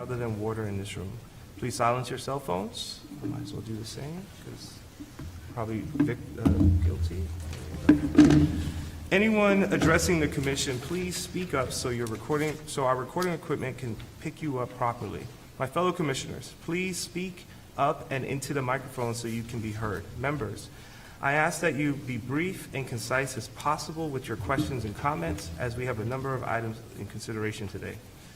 other than water in this room. Please silence your cell phones. I might as well do the same because probably guilty. Anyone addressing the commission, please speak up so our recording equipment can pick you up properly. My fellow commissioners, please speak up and into the microphone so you can be heard. Members, I ask that you be brief and concise as possible with your questions and comments, as we have a number of items in consideration today.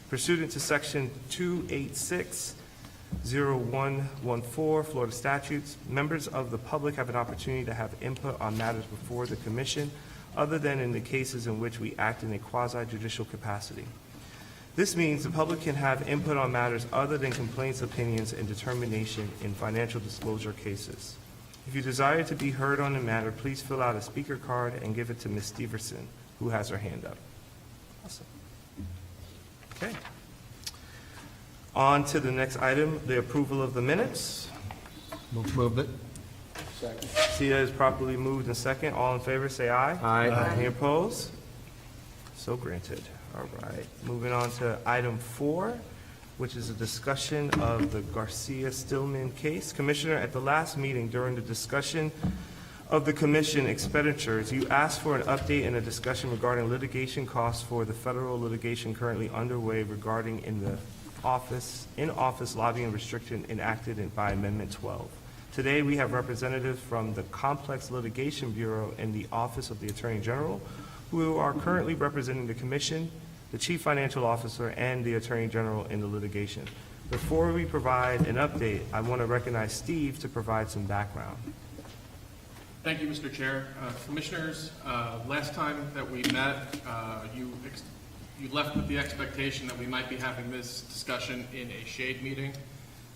Pursuant to Section 286-0114 Florida statutes, members of the public have an opportunity to have input on matters before the commission, other than in the cases in which we act in a quasi-judicial capacity. This means the public can have input on matters other than complaints, opinions, and determination in financial disclosure cases. If you desire to be heard on the matter, please fill out a speaker card and give it to Ms. Steverson, who has her hand up. Awesome. Okay. On to the next item, the approval of the minutes. Move it. Second. Sia is properly moved and second. All in favor, say aye. Aye. Any opposed? So granted. All right. Moving on to item 4, which is a discussion of the Garcia-Stillman case. Commissioner, at the last meeting during the discussion of the commission expenditures, you asked for an update and a discussion regarding litigation costs for the federal litigation currently underway regarding in-office lobbying restriction enacted by Amendment 12. Today, we have representatives from the Complex Litigation Bureau and the Office of the Attorney General who are currently representing the Commission, the Chief Financial Officer, and the Attorney General in the litigation. Before we provide an update, I want to recognize Steve to provide some background. Thank you, Mr. Chair. Commissioners, last time that we met, you left with the expectation that we might be having this discussion in a shade meeting.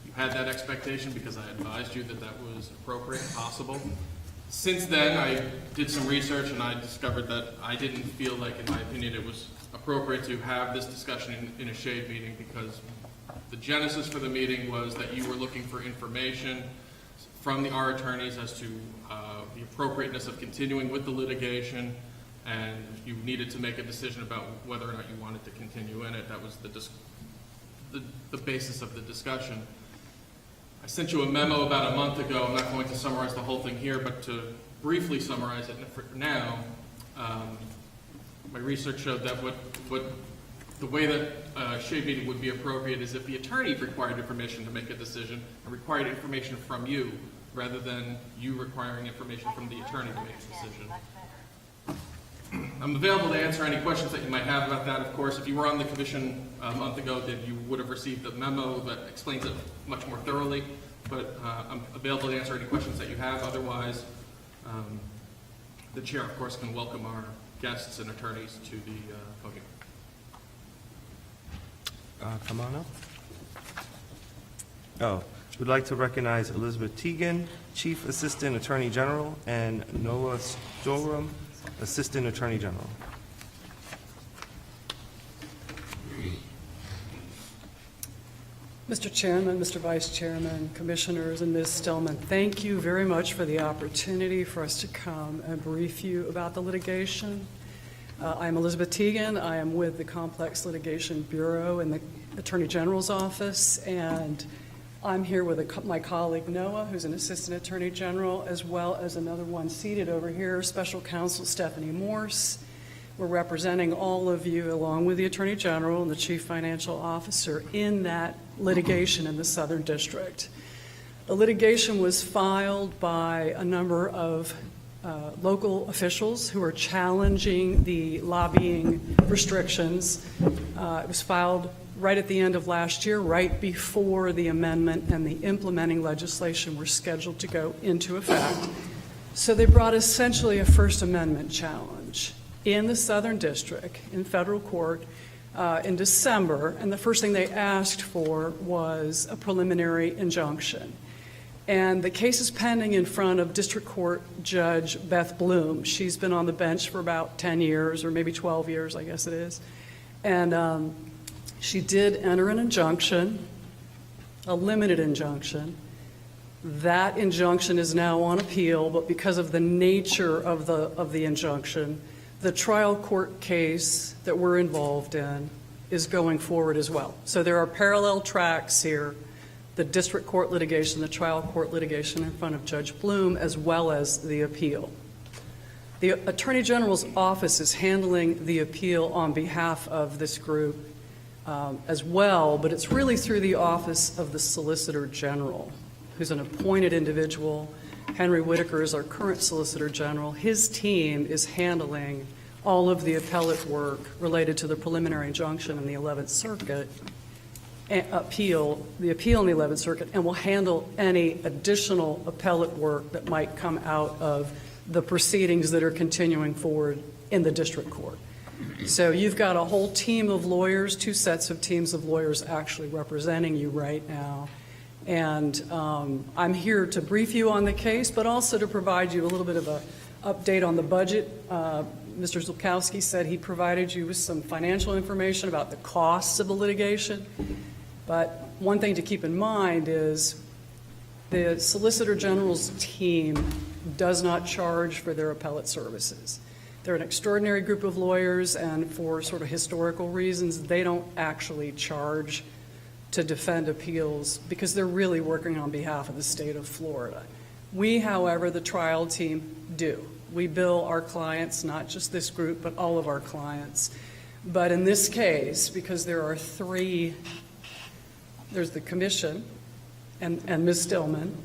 You had that expectation because I advised you that that was appropriate and possible. Since then, I did some research and I discovered that I didn't feel like, in my opinion, it was appropriate to have this discussion in a shade meeting, because the genesis for the meeting was that you were looking for information from our attorneys as to the appropriateness of continuing with the litigation, and you needed to make a decision about whether or not you wanted to continue in it. That was the basis of the discussion. I sent you a memo about a month ago. I'm not going to summarize the whole thing here, but to briefly summarize it for now, my research showed that the way that a shade meeting would be appropriate is if the attorney required information to make a decision and required information from you, rather than you requiring information from the attorney to make a decision. I'm available to answer any questions that you might have about that. Of course, if you were on the commission a month ago, then you would have received a memo that explains it much more thoroughly. But I'm available to answer any questions that you have. Otherwise, the chair, of course, can welcome our guests and attorneys to the podium. Come on up. Oh, we'd like to recognize Elizabeth Teagan, Chief Assistant Attorney General, and Noah Storum, Assistant Attorney General. Mr. Chairman, Mr. Vice Chairman, Commissioners, and Ms. Stillman, thank you very much for the opportunity for us to come and brief you about the litigation. I'm Elizabeth Teagan. I am with the Complex Litigation Bureau in the Attorney General's office, and I'm here with my colleague Noah, who's an Assistant Attorney General, as well as another one seated over here, Special Counsel Stephanie Morse. We're representing all of you, along with the Attorney General and the Chief Financial Officer, in that litigation in the Southern District. The litigation was filed by a number of local officials who are challenging the lobbying restrictions. It was filed right at the end of last year, right before the amendment and the implementing legislation were scheduled to go into effect. So they brought essentially a First Amendment challenge in the Southern District in federal court in December, and the first thing they asked for was a preliminary injunction. And the case is pending in front of District Court Judge Beth Bloom. She's been on the bench for about 10 years, or maybe 12 years, I guess it is. And she did enter an injunction, a limited injunction. That injunction is now on appeal, but because of the nature of the injunction, the trial court case that we're involved in is going forward as well. So there are parallel tracks here, the district court litigation, the trial court litigation in front of Judge Bloom, as well as the appeal. The Attorney General's office is handling the appeal on behalf of this group as well, but it's really through the office of the Solicitor General, who's an appointed individual. Henry Whitaker is our current Solicitor General. His team is handling all of the appellate work related to the preliminary injunction in the 11th Circuit the appeal in the 11th Circuit, and will handle any additional appellate work that might come out of the proceedings that are continuing forward in the district court. So you've got a whole team of lawyers, two sets of teams of lawyers actually representing you right now. And I'm here to brief you on the case, but also to provide you a little bit of an update on the budget. Mr. Zulkowski said he provided you with some financial information about the costs of the litigation. But one thing to keep in mind is the Solicitor General's team does not charge for their appellate services. They're an extraordinary group of lawyers, and for sort of historical reasons, they don't actually charge to defend appeals because they're really working on behalf of the state of Florida. We, however, the trial team, do. We bill our clients, not just this group, but all of our clients. But in this case, because there are three, there's the commission and Ms. Stillman,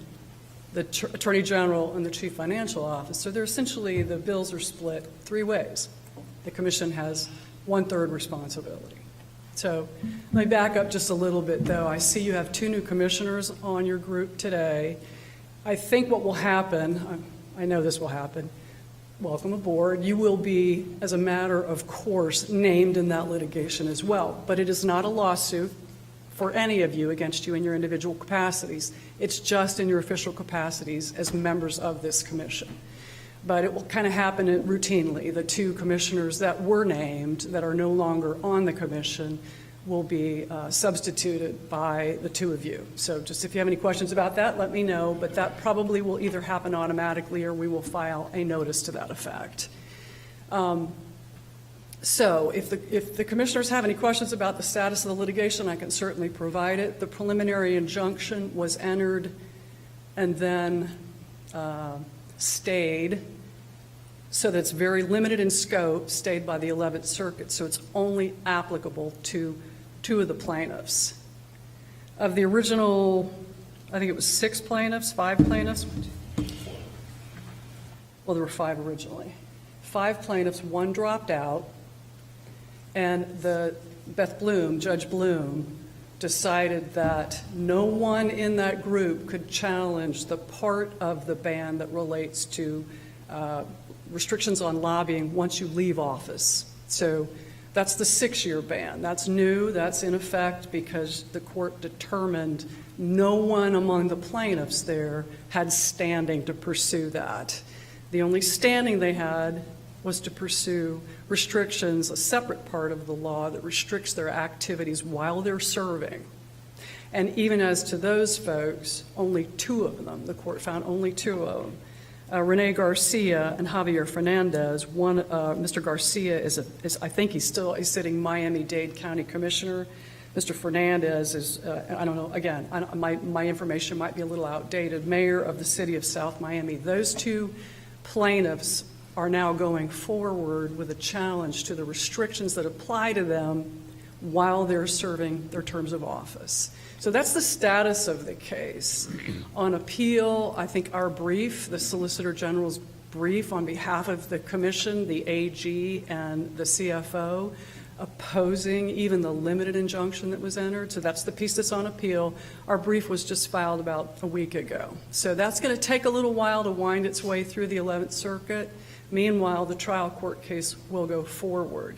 the Attorney General, and the Chief Financial Officer. They're essentially, the bills are split three ways. The commission has 1/3 responsibility. So let me back up just a little bit, though. I see you have two new commissioners on your group today. I think what will happen, I know this will happen, welcome aboard. You will be, as a matter of course, named in that litigation as well. But it is not a lawsuit for any of you against you in your individual capacities. It's just in your official capacities as members of this commission. But it will kind of happen routinely. The two commissioners that were named that are no longer on the commission will be substituted by the two of you. So just if you have any questions about that, let me know. But that probably will either happen automatically or we will file a notice to that effect. So if the commissioners have any questions about the status of the litigation, I can certainly provide it. The preliminary injunction was entered and then stayed, so that it's very limited in scope, stayed by the 11th Circuit, so it's only applicable to two of the plaintiffs. Of the original, I think it was 6 plaintiffs, 5 plaintiffs? Well, there were 5 originally. 5 plaintiffs, 1 dropped out. And Judge Bloom, decided that no one in that group could challenge the part of the ban that relates to restrictions on lobbying once you leave office. So that's the 6-year ban. That's new, that's in effect because the court determined no one among the plaintiffs there had standing to pursue that. The only standing they had was to pursue restrictions, a separate part of the law that restricts their activities while they're serving. And even as to those folks, only 2 of them, the court found only 2 of them, Rene Garcia and Javier Fernandez. Mr. Garcia is I think he's still a sitting Miami-Dade County Commissioner. Mr. Fernandez is, I don't know, again, my information might be a little outdated, mayor of the city of South Miami. Those 2 plaintiffs are now going forward with a challenge to the restrictions that apply to them while they're serving their terms of office. So that's the status of the case. On appeal, I think our brief, the Solicitor General's brief on behalf of the Commission, the AG, and the CFO, opposing even the limited injunction that was entered. So that's the piece that's on appeal. Our brief was just filed about a week ago. So that's going to take a little while to wind its way through the 11th Circuit. Meanwhile, the trial court case will go forward.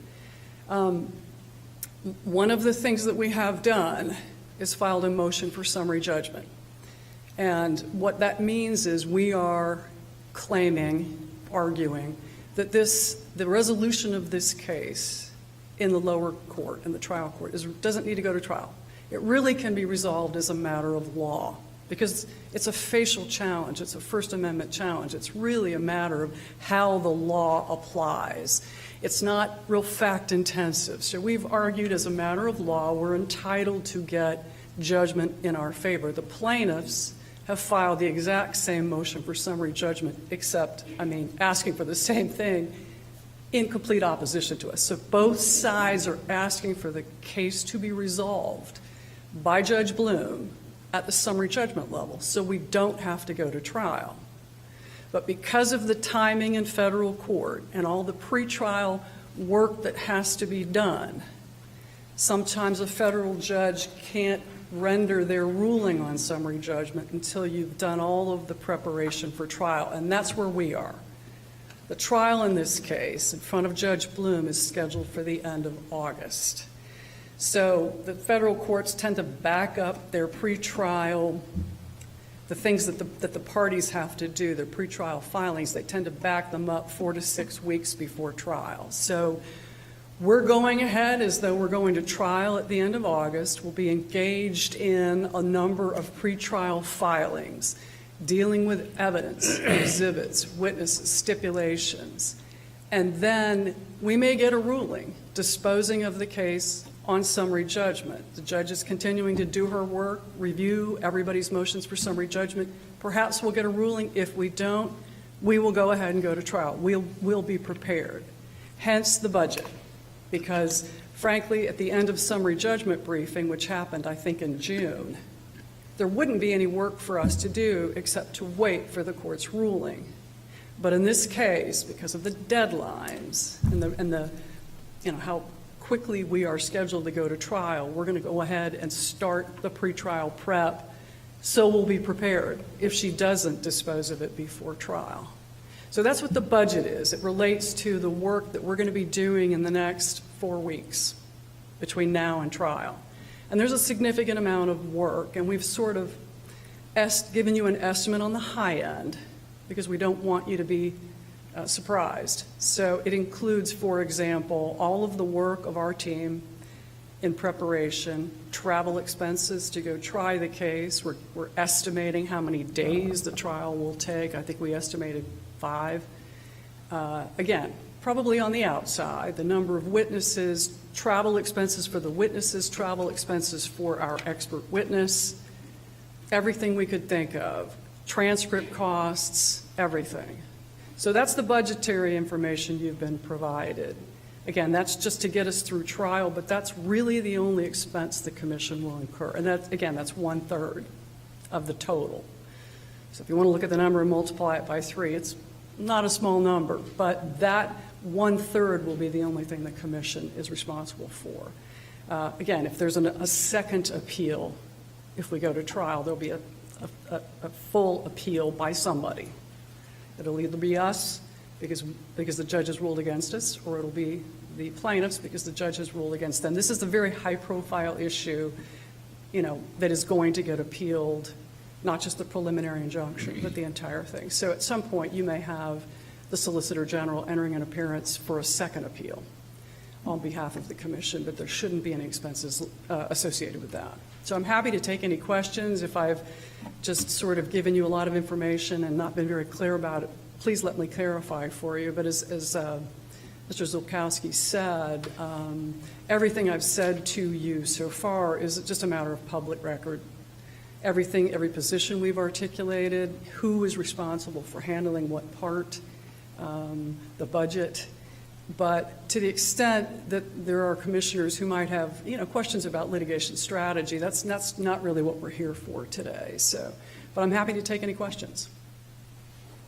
One of the things that we have done is filed a motion for summary judgment. And what that means is we are claiming, arguing, that the resolution of this case in the lower court, in the trial court, doesn't need to go to trial. It really can be resolved as a matter of law. because it's a facial challenge, it's a First Amendment challenge. It's really a matter of how the law applies. It's not real fact-intensive. So we've argued as a matter of law, we're entitled to get judgment in our favor. The plaintiffs have filed the exact same motion for summary judgment, except, asking for the same thing in complete opposition to us. So both sides are asking for the case to be resolved by Judge Bloom at the summary judgment level, so we don't have to go to trial. But because of the timing in federal court and all the pretrial work that has to be done, sometimes a federal judge can't render their ruling on summary judgment until you've done all of the preparation for trial, and that's where we are. The trial in this case in front of Judge Bloom is scheduled for the end of August. So the federal courts tend to back up their pretrial, the things that the parties have to do, their pretrial filings, they tend to back them up 4 to 6 weeks before trial. So we're going ahead as though we're going to trial at the end of August. We'll be engaged in a number of pretrial filings, dealing with evidence, exhibits, witnesses, stipulations. And then we may get a ruling disposing of the case on summary judgment. The judge is continuing to do her work, review everybody's motions for summary judgment. Perhaps we'll get a ruling. If we don't, we will go ahead and go to trial. We'll be prepared. Hence the budget. Because frankly, at the end of summary judgment briefing, which happened, I think, in June, there wouldn't be any work for us to do except to wait for the court's ruling. But in this case, because of the deadlines and the how quickly we are scheduled to go to trial, we're going to go ahead and start the pretrial prep so we'll be prepared if she doesn't dispose of it before trial. So that's what the budget is. It relates to the work that we're going to be doing in the next 4 weeks between now and trial. And there's a significant amount of work, and we've sort of given you an estimate on the high end because we don't want you to be surprised. So it includes, for example, all of the work of our team in preparation, travel expenses to go try the case. We're estimating how many days the trial will take. I think we estimated 5. Again, probably on the outside, the number of witnesses, travel expenses for the witnesses, travel expenses for our expert witness, everything we could think of, transcript costs, everything. So that's the budgetary information you've been provided. Again, that's just to get us through trial, but that's really the only expense the commission will incur. And that's 1/3 of the total. So if you want to look at the number and multiply it by 3, it's not a small number, but that 1/3 will be the only thing the commission is responsible for. Again, if there's a second appeal, if we go to trial, there'll be a full appeal by somebody. It'll either be us because the judge has ruled against us, or it'll be the plaintiffs because the judge has ruled against them. This is a very high-profile issue, that is going to get appealed, not just the preliminary injunction, but the entire thing. So at some point, you may have the Solicitor General entering an appearance for a second appeal on behalf of the commission, but there shouldn't be any expenses associated with that. So I'm happy to take any questions. If I've just sort of given you a lot of information and not been very clear about it, please let me clarify for you. But as Mr. Zulkowski said, everything I've said to you so far is just a matter of public record. Everything, every position we've articulated, who is responsible for handling what part, the budget. But to the extent that there are commissioners who might have, questions about litigation strategy, that's not really what we're here for today. So, but I'm happy to take any questions.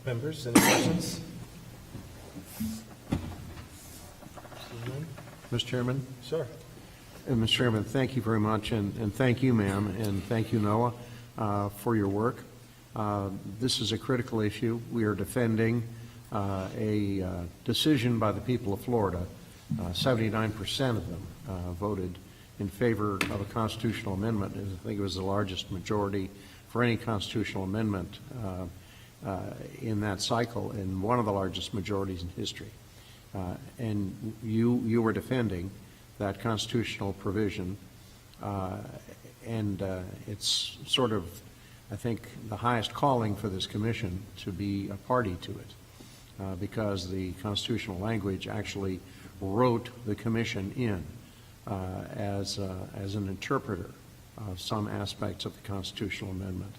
Members, any questions? Mr. Chairman? Sure. Mr. Chairman, thank you very much, and thank you, ma'am, and thank you, Noah, for your work. This is a critical issue. We are defending a decision by the people of Florida. 79% of them voted in favor of a constitutional amendment. I think it was the largest majority for any constitutional amendment in that cycle, and one of the largest majorities in history. And you were defending that constitutional provision, and it's sort of I think, the highest calling for this commission to be a party to it, because the constitutional language actually wrote the commission in as an interpreter of some aspects of the constitutional amendment.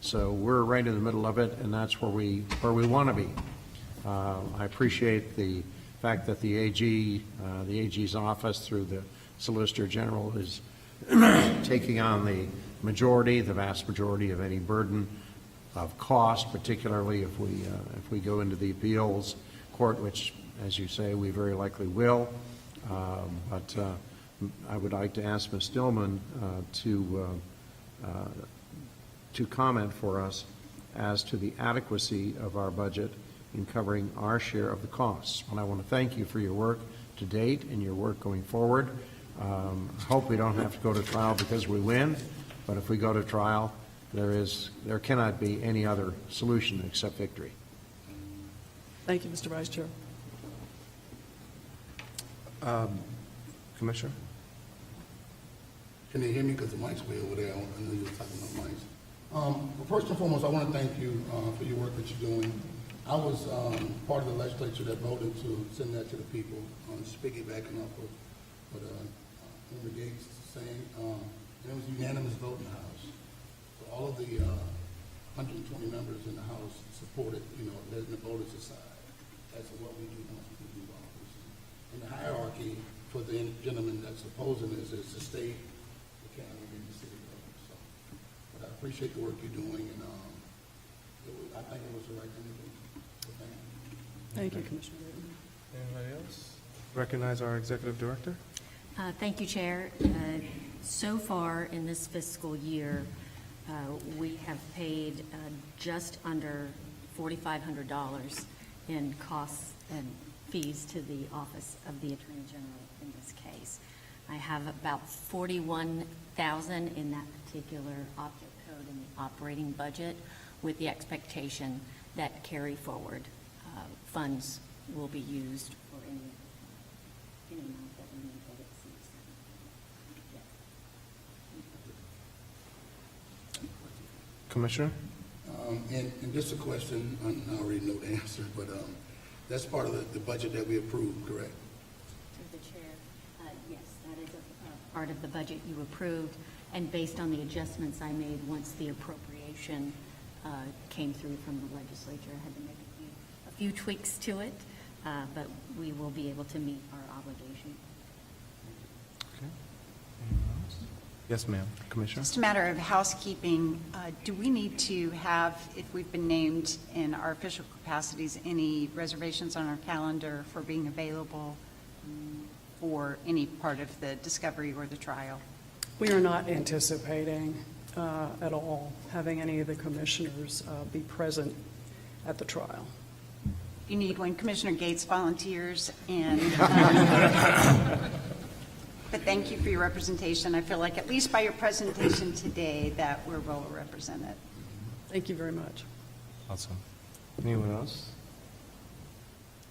So we're right in the middle of it, and that's where we want to be. I appreciate the fact that the AG's office through the Solicitor General is taking on the vast majority of any burden of cost, particularly if we go into the appeals court, which, as you say, we very likely will. But I would like to ask Ms. Stillman to comment for us as to the adequacy of our budget in covering our share of the costs. And I want to thank you for your work to date and your work going forward. I hope we don't have to go to trial because we win, but if we go to trial, there cannot be any other solution except victory. Thank you, Mr. Vice Chair. Commissioner? Can they hear me? Because the mic's way over there. I know you were talking about mics. Well, first and foremost, I want to thank you for your work that you're doing. I was part of the legislature that voted to send that to the people, piggybacking off of what Member Gates is saying. And it was a unanimous vote in the House. So all of the 120 members in the House supported, letting the voters decide as to what we do once we leave office. And the hierarchy for the gentleman that's opposing this is the state, the county, and the city government. So, but I appreciate the work you're doing, and I think it was the right thing to do. So thank you. Thank you, Commissioner. Anybody else? Recognize our Executive Director. Thank you, Chair. So far in this fiscal year, we have paid just under $4,500 in costs and fees to the Office of the Attorney General in this case. I have about $41,000 in that particular object code in the operating budget, with the expectation that carry forward funds will be used for any amount that we need that exceeds. Yes. Commissioner? And just a question, I already know the answer, but that's part of the budget that we approved, correct? To the Chair, yes, that is a part of the budget you approved, and based on the adjustments I made once the appropriation came through from the legislature, I had to make a few tweaks to it, but we will be able to meet our obligation. Okay. Anyone else? Yes, ma'am. Commissioner? Just a matter of housekeeping, do we need to have, if we've been named in our official capacities, any reservations on our calendar for being available for any part of the discovery or the trial? We are not anticipating at all having any of the commissioners be present at the trial. You need one. Commissioner Gates volunteers, and but thank you for your representation. I feel like, at least by your presentation today, that we're well represented. Thank you very much. Awesome. Anyone else?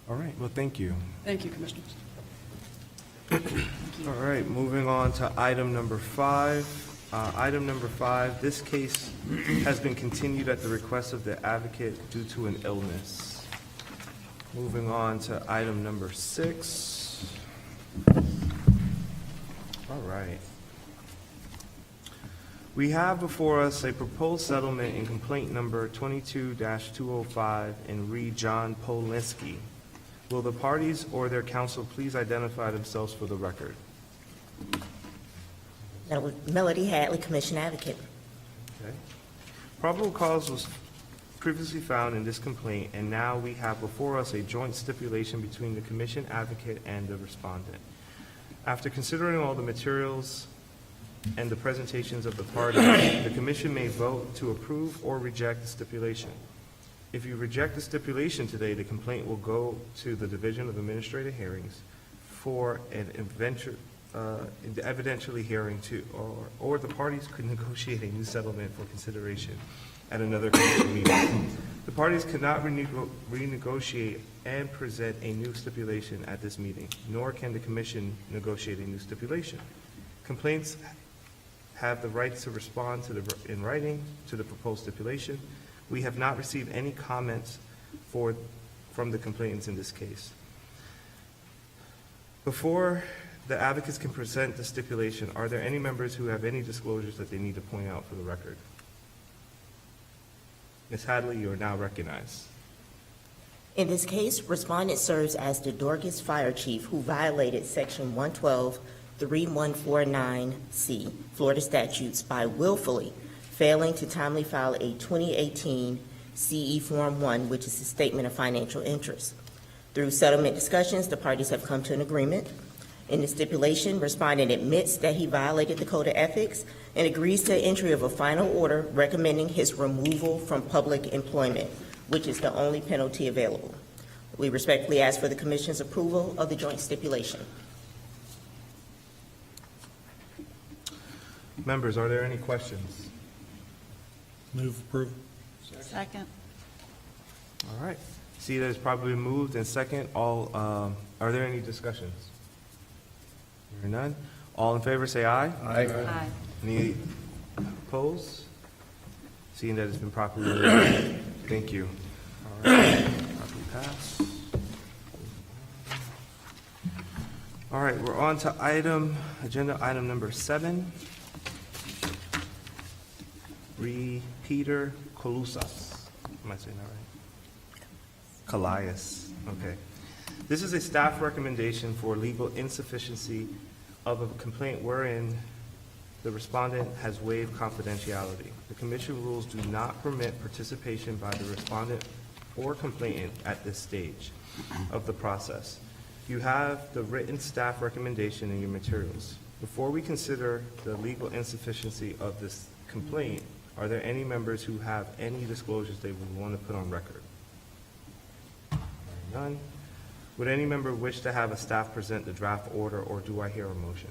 All right, well, thank you. Thank you, Commissioners. All right, moving on to item number 5. Item number 5, this case has been continued at the request of the advocate due to an illness. Moving on to item number 6. All right. We have before us a proposed settlement in complaint number 22-205 in re John Polinsky. Will the parties or their counsel please identify themselves for the record? Melody Hadley, Commission Advocate. Okay. Probable cause was previously found in this complaint, and now we have before us a joint stipulation between the commission advocate and the respondent. After considering all the materials and the presentations of the parties, the commission may vote to approve or reject the stipulation. If you reject the stipulation today, the complaint will go to the Division of Administrative Hearings for an evidentially hearing to, or the parties could negotiate a new settlement for consideration at another commission meeting. The parties cannot renegotiate and present a new stipulation at this meeting, nor can the commission negotiate a new stipulation. Complaints have the right to respond in writing to the proposed stipulation. We have not received any comments from the complainants in this case. Before the advocates can present the stipulation, are there any members who have any disclosures that they need to point out for the record? Ms. Hadley, you are now recognized. In this case, respondent serves as the Dorcas Fire Chief who violated Section 112-3149C Florida statutes by willfully failing to timely file a 2018 CE Form 1, which is a statement of financial interest. Through settlement discussions, the parties have come to an agreement. In the stipulation, respondent admits that he violated the Code of Ethics and agrees to entry of a final order recommending his removal from public employment, which is the only penalty available. We respectfully ask for the Commission's approval of the joint stipulation. Members, are there any questions? Move approve. Second. All right. See that it's probably moved and second. Are there any discussions? Hearing none. All in favor, say aye. Aye. Any opposed? Seeing that it's been properly moved. Thank you. All right. Properly passed. All right, we're on to agenda item number 7. Peter Colusas. Am I saying that right? Callias. Okay. This is a staff recommendation for legal insufficiency of a complaint wherein the respondent has waived confidentiality. The commission rules do not permit participation by the respondent or complainant at this stage of the process. You have the written staff recommendation in your materials. Before we consider the legal insufficiency of this complaint, are there any members who have any disclosures they would want to put on record? None. Would any member wish to have a staff present the draft order, or do I hear a motion?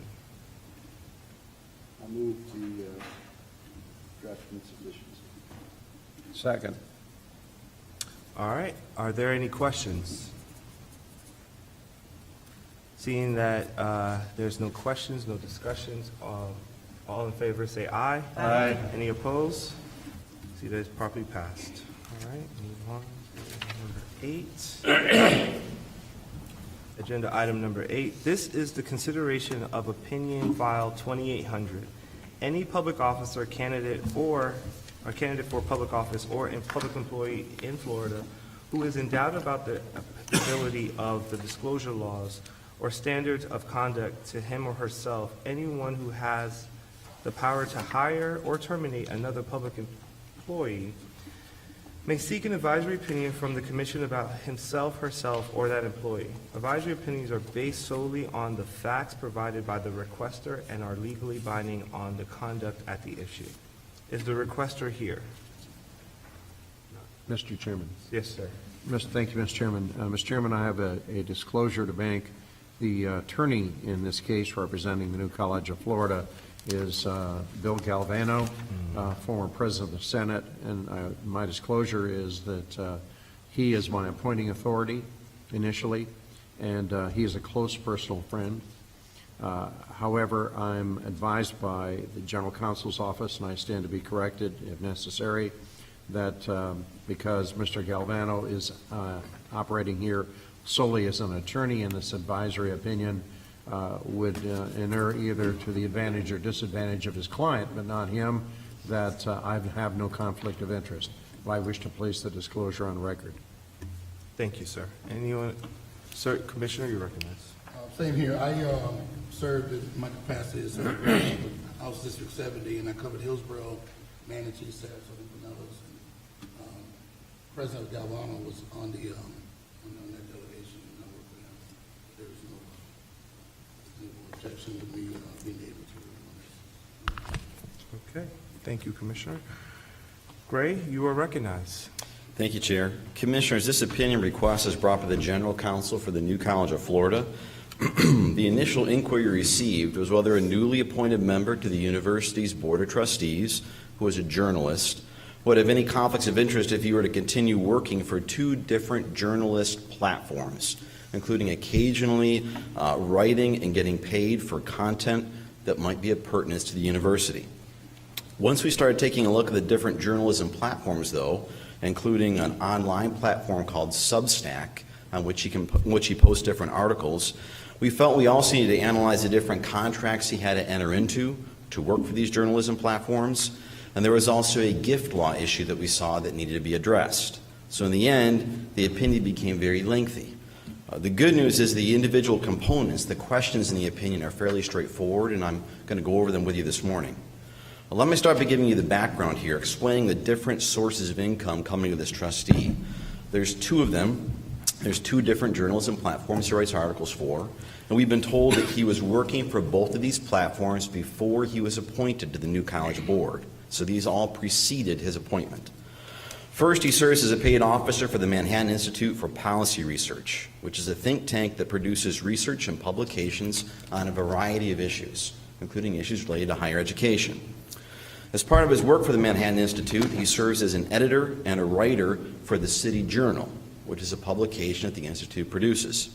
I move the draft insufficiency. Second. All right. Are there any questions? Seeing that there's no questions, no discussions, all in favor say aye. Aye. Any opposed? See that it's properly passed. All right, move on to number 8. Agenda item number 8. This is the consideration of opinion file 2800. Any public officer, candidate for public office or in public employee in Florida who is in doubt about the applicability of the disclosure laws or standards of conduct to him or herself, anyone who has the power to hire or terminate another public employee may seek an advisory opinion from the commission about himself, herself, or that employee. Advisory opinions are based solely on the facts provided by the requester and are legally binding on the conduct at the issue. Is the requester here? Mr. Chairman. Yes, sir. Thank you, Mr. Chairman. Mr. Chairman, I have a disclosure to make. The attorney in this case representing the New College of Florida is Bill Galvano, former president of the Senate, and my disclosure is that he is my appointing authority initially, and he is a close personal friend. However, I'm advised by the General Counsel's office, and I stand to be corrected if necessary, that because Mr. Galvano is operating here solely as an attorney, in this advisory opinion would inure either to the advantage or disadvantage of his client, but not him, that I have no conflict of interest. I wish to place the disclosure on record. Thank you, sir. Anyone? Sir, Commissioner, you recognize. Same here. I served in my capacity as House District 70, and I covered Hillsborough, Manatee, Sarasota, Pinellas. And President Galvano was on that delegation, and I worked with him. There was no objection to me being able to. Okay. Thank you, Commissioner. Gray, you are recognized. Thank you, Chair. Commissioners, this opinion request is brought by the General Counsel for the New College of Florida. The initial inquiry received was whether a newly appointed member to the university's Board of Trustees, who is a journalist, would have any conflicts of interest if he were to continue working for 2 different journalist platforms, including occasionally writing and getting paid for content that might be of pertinence to the university. Once we started taking a look at the different journalism platforms, though, including an online platform called Substack, on which he posts different articles, we felt we also needed to analyze the different contracts he had to enter into to work for these journalism platforms. And there was also a gift law issue that we saw that needed to be addressed. So in the end, the opinion became very lengthy. The good news is the individual components, the questions in the opinion, are fairly straightforward, and I'm going to go over them with you this morning. Let me start by giving you the background here, explaining the different sources of income coming to this trustee. There's two of them. There's two different journalism platforms he writes articles for, and we've been told that he was working for both of these platforms before he was appointed to the new college board. So these all preceded his appointment. First, he serves as a paid officer for the Manhattan Institute for Policy Research, which is a think tank that produces research and publications on a variety of issues, including issues related to higher education. As part of his work for the Manhattan Institute, he serves as an editor and a writer for the City Journal, which is a publication that the Institute produces.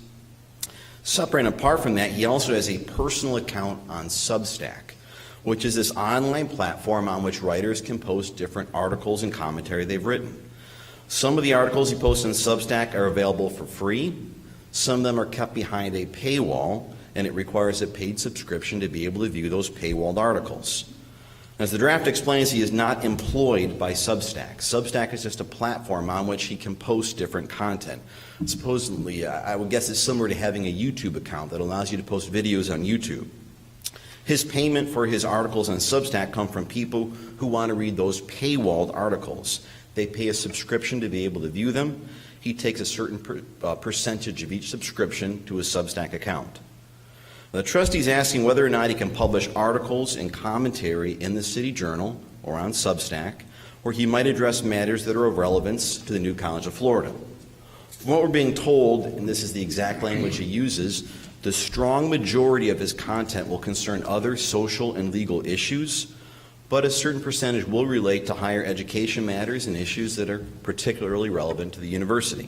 Separate and apart from that, he also has a personal account on Substack, which is this online platform on which writers can post different articles and commentary they've written. Some of the articles he posts on Substack are available for free. Some of them are kept behind a paywall, and it requires a paid subscription to be able to view those paywalled articles. As the draft explains, he is not employed by Substack. Substack is just a platform on which he can post different content. Supposedly, I would guess it's similar to having a YouTube account that allows you to post videos on YouTube. His payment for his articles on Substack come from people who want to read those paywalled articles. They pay a subscription to be able to view them. He takes a certain percentage of each subscription to his Substack account. The trustee is asking whether or not he can publish articles and commentary in the City Journal or on Substack, where he might address matters that are of relevance to the new College of Florida. From what we're being told, and this is the exact language he uses, the strong majority of his content will concern other social and legal issues, but a certain percentage will relate to higher education matters and issues that are particularly relevant to the university.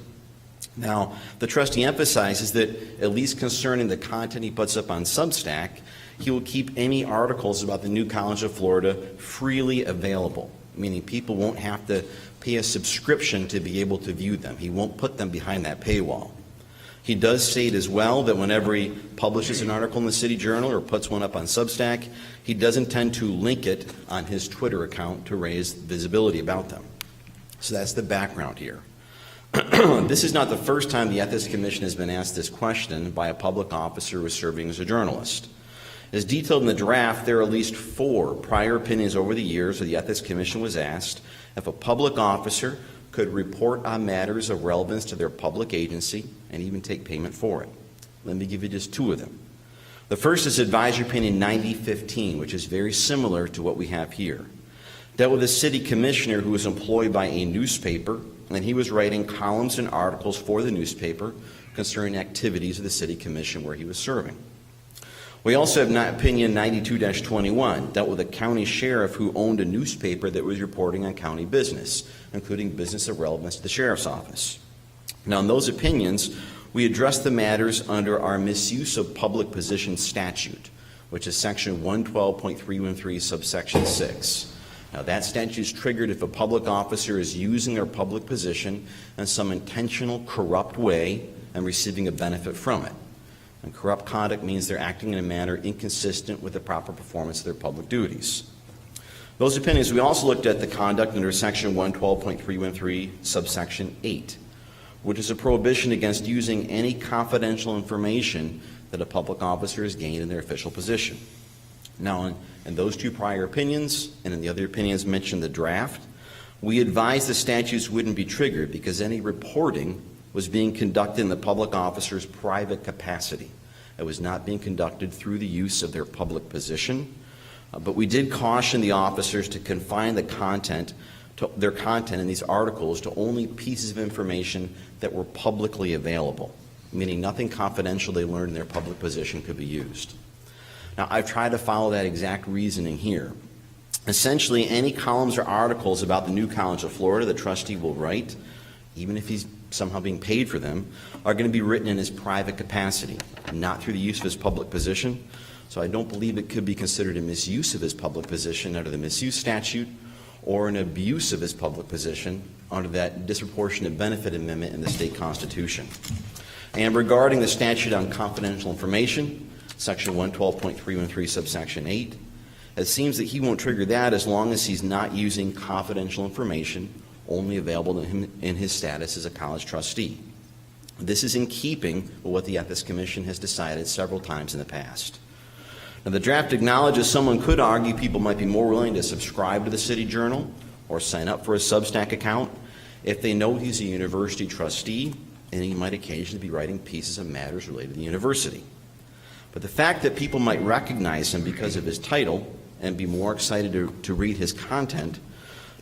Now, the trustee emphasizes that, at least concerning the content he puts up on Substack, he will keep any articles about the new College of Florida freely available, meaning people won't have to pay a subscription to be able to view them. He won't put them behind that paywall. He does state as well that whenever he publishes an article in the City Journal or puts one up on Substack, he does intend to link it on his Twitter account to raise visibility about them. So that's the background here. This is not the first time the Ethics Commission has been asked this question by a public officer who is serving as a journalist. As detailed in the draft, there are at least 4 prior opinions over the years where the Ethics Commission was asked if a public officer could report on matters of relevance to their public agency and even take payment for it. Let me give you just 2 of them. The first is Advisory Opinion 9015, which is very similar to what we have here. Dealt with a city commissioner who was employed by a newspaper, and he was writing columns and articles for the newspaper concerning activities of the city commission where he was serving. We also have Opinion 92-21, dealt with a county sheriff who owned a newspaper that was reporting on county business, including business of relevance to the sheriff's office. Now, in those opinions, we addressed the matters under our misuse of public position statute, which is section 112.313, subsection 6. Now, that statute is triggered if a public officer is using their public position in some intentional, corrupt way and receiving a benefit from it. And corrupt conduct means they're acting in a manner inconsistent with the proper performance of their public duties. Those opinions, we also looked at the conduct under section 112.313, subsection 8, which is a prohibition against using any confidential information that a public officer has gained in their official position. Now, in those 2 prior opinions, and in the other opinions mentioned in the draft, we advised the statutes wouldn't be triggered because any reporting was being conducted in the public officer's private capacity. It was not being conducted through the use of their public position. But we did caution the officers to confine their content in these articles to only pieces of information that were publicly available, meaning nothing confidential they learned in their public position could be used. Now, I've tried to follow that exact reasoning here. Essentially, any columns or articles about the new College of Florida the trustee will write, even if he's somehow being paid for them, are going to be written in his private capacity, not through the use of his public position. So I don't believe it could be considered a misuse of his public position under the misuse statute or an abuse of his public position under that disproportionate benefit amendment in the state constitution. And regarding the statute on confidential information, section 112.313 subsection 8, it seems that he won't trigger that as long as he's not using confidential information only available to him in his status as a college trustee. This is in keeping with what the Ethics Commission has decided several times in the past. Now, the draft acknowledges someone could argue people might be more willing to subscribe to the City Journal or sign up for a Substack account if they know he's a university trustee and he might occasionally be writing pieces of matters related to the university. But the fact that people might recognize him because of his title and be more excited to read his content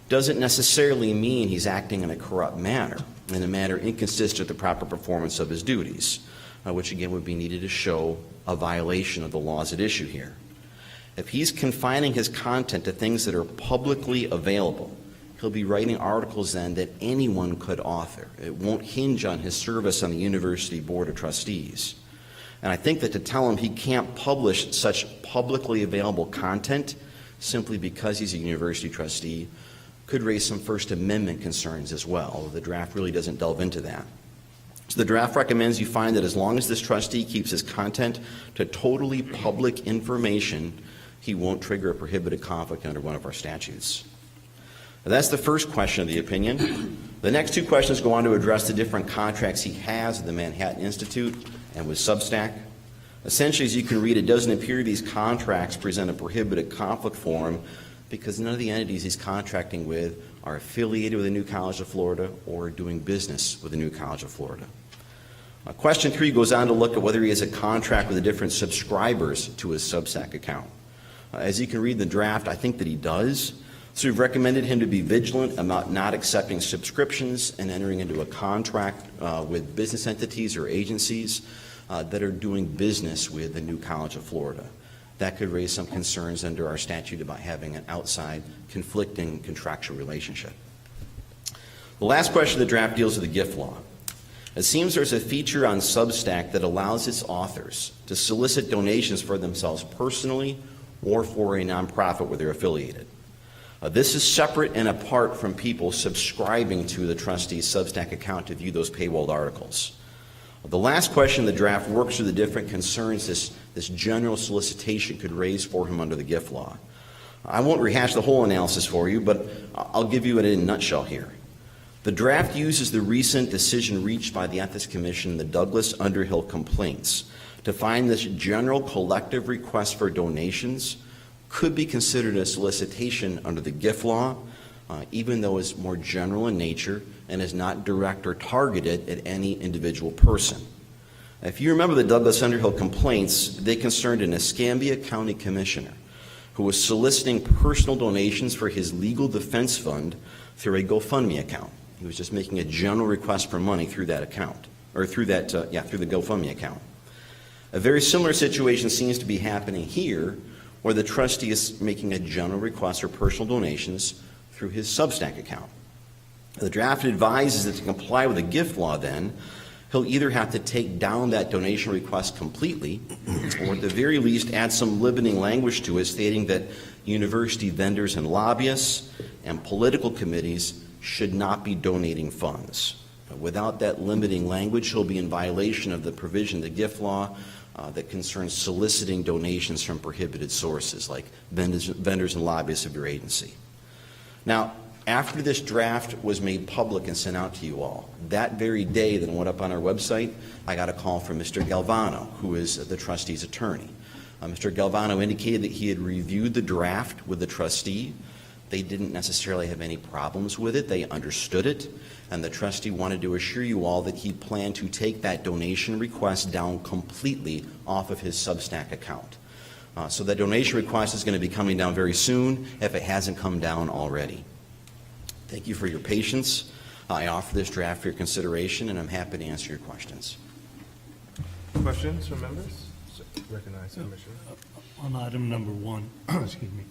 doesn't necessarily mean he's acting in a corrupt manner, in a manner inconsistent with the proper performance of his duties, which again would be needed to show a violation of the laws at issue here. If he's confining his content to things that are publicly available, he'll be writing articles then that anyone could author. It won't hinge on his service on the University Board of Trustees. And I think that to tell him he can't publish such publicly available content simply because he's a university trustee could raise some First Amendment concerns as well, although the draft really doesn't delve into that. So the draft recommends you find that as long as this trustee keeps his content to totally public information, he won't trigger a prohibited conflict under one of our statutes. Now, that's the first question of the opinion. The next two questions go on to address the different contracts he has with the Manhattan Institute and with Substack. Essentially, as you can read, it doesn't appear these contracts present a prohibited conflict for him because none of the entities he's contracting with are affiliated with the New College of Florida or doing business with the New College of Florida. Question 3 goes on to look at whether he has a contract with the different subscribers to his Substack account. As you can read in the draft, I think that he does. So we've recommended him to be vigilant about not accepting subscriptions and entering into a contract with business entities or agencies that are doing business with the New College of Florida. That could raise some concerns under our statute about having an outside conflicting contractual relationship. The last question of the draft deals with the gift law. It seems there's a feature on Substack that allows its authors to solicit donations for themselves personally or for a nonprofit where they're affiliated. This is separate and apart from people subscribing to the trustee's Substack account to view those paywalled articles. The last question of the draft works through the different concerns this general solicitation could raise for him under the gift law. I won't rehash the whole analysis for you, but I'll give you it in a nutshell here. The draft uses the recent decision reached by the Ethics Commission in the Douglas Underhill complaints to find this general collective request for donations could be considered a solicitation under the gift law, even though it's more general in nature and is not direct or targeted at any individual person. If you remember the Douglas Underhill complaints, they concerned an Escambia County commissioner who was soliciting personal donations for his legal defense fund through a GoFundMe account. He was just making a general request for money through that account, or through the GoFundMe account. A very similar situation seems to be happening here, where the trustee is making a general request for personal donations through his Substack account. The draft advises that to comply with the gift law then, he'll either have to take down that donation request completely, or at the very least add some limiting language to it stating that university vendors and lobbyists and political committees should not be donating funds. Without that limiting language, he'll be in violation of the provision of the gift law that concerns soliciting donations from prohibited sources like vendors and lobbyists of your agency. Now, after this draft was made public and sent out to you all, that very day that it went up on our website, I got a call from Mr. Galvano, who is the trustee's attorney. Mr. Galvano indicated that he had reviewed the draft with the trustee. They didn't necessarily have any problems with it. They understood it. And the trustee wanted to assure you all that he planned to take that donation request down completely off of his Substack account. So that donation request is going to be coming down very soon if it hasn't come down already. Thank you for your patience. I offer this draft for your consideration, and I'm happy to answer your questions. Questions from members? Recognize Commissioner. On item number 1, excuse me,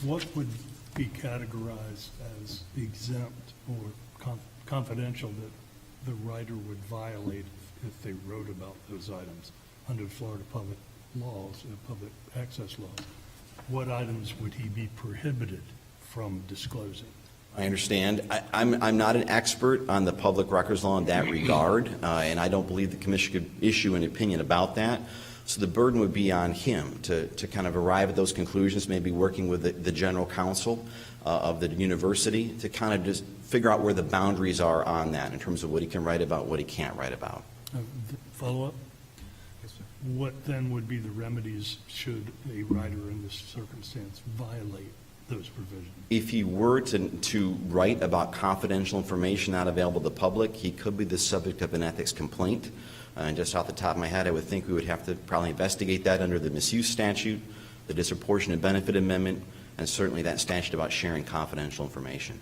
what would be categorized as exempt or confidential that the writer would violate if they wrote about those items? under Florida public laws, public access laws, what items would he be prohibited from disclosing? I understand. I'm not an expert on the public records law in that regard, and I don't believe the commission could issue an opinion about that. So the burden would be on him to kind of arrive at those conclusions, maybe working with the general counsel of the university to kind of just figure out where the boundaries are on that in terms of what he can write about, what he can't write about. Follow-up? What then would be the remedies should a writer in this circumstance violate those provisions? If he were to write about confidential information not available to the public, he could be the subject of an ethics complaint. And just off the top of my head, I would think we would have to probably investigate that under the misuse statute, the disproportionate benefit amendment, and certainly that statute about sharing confidential information.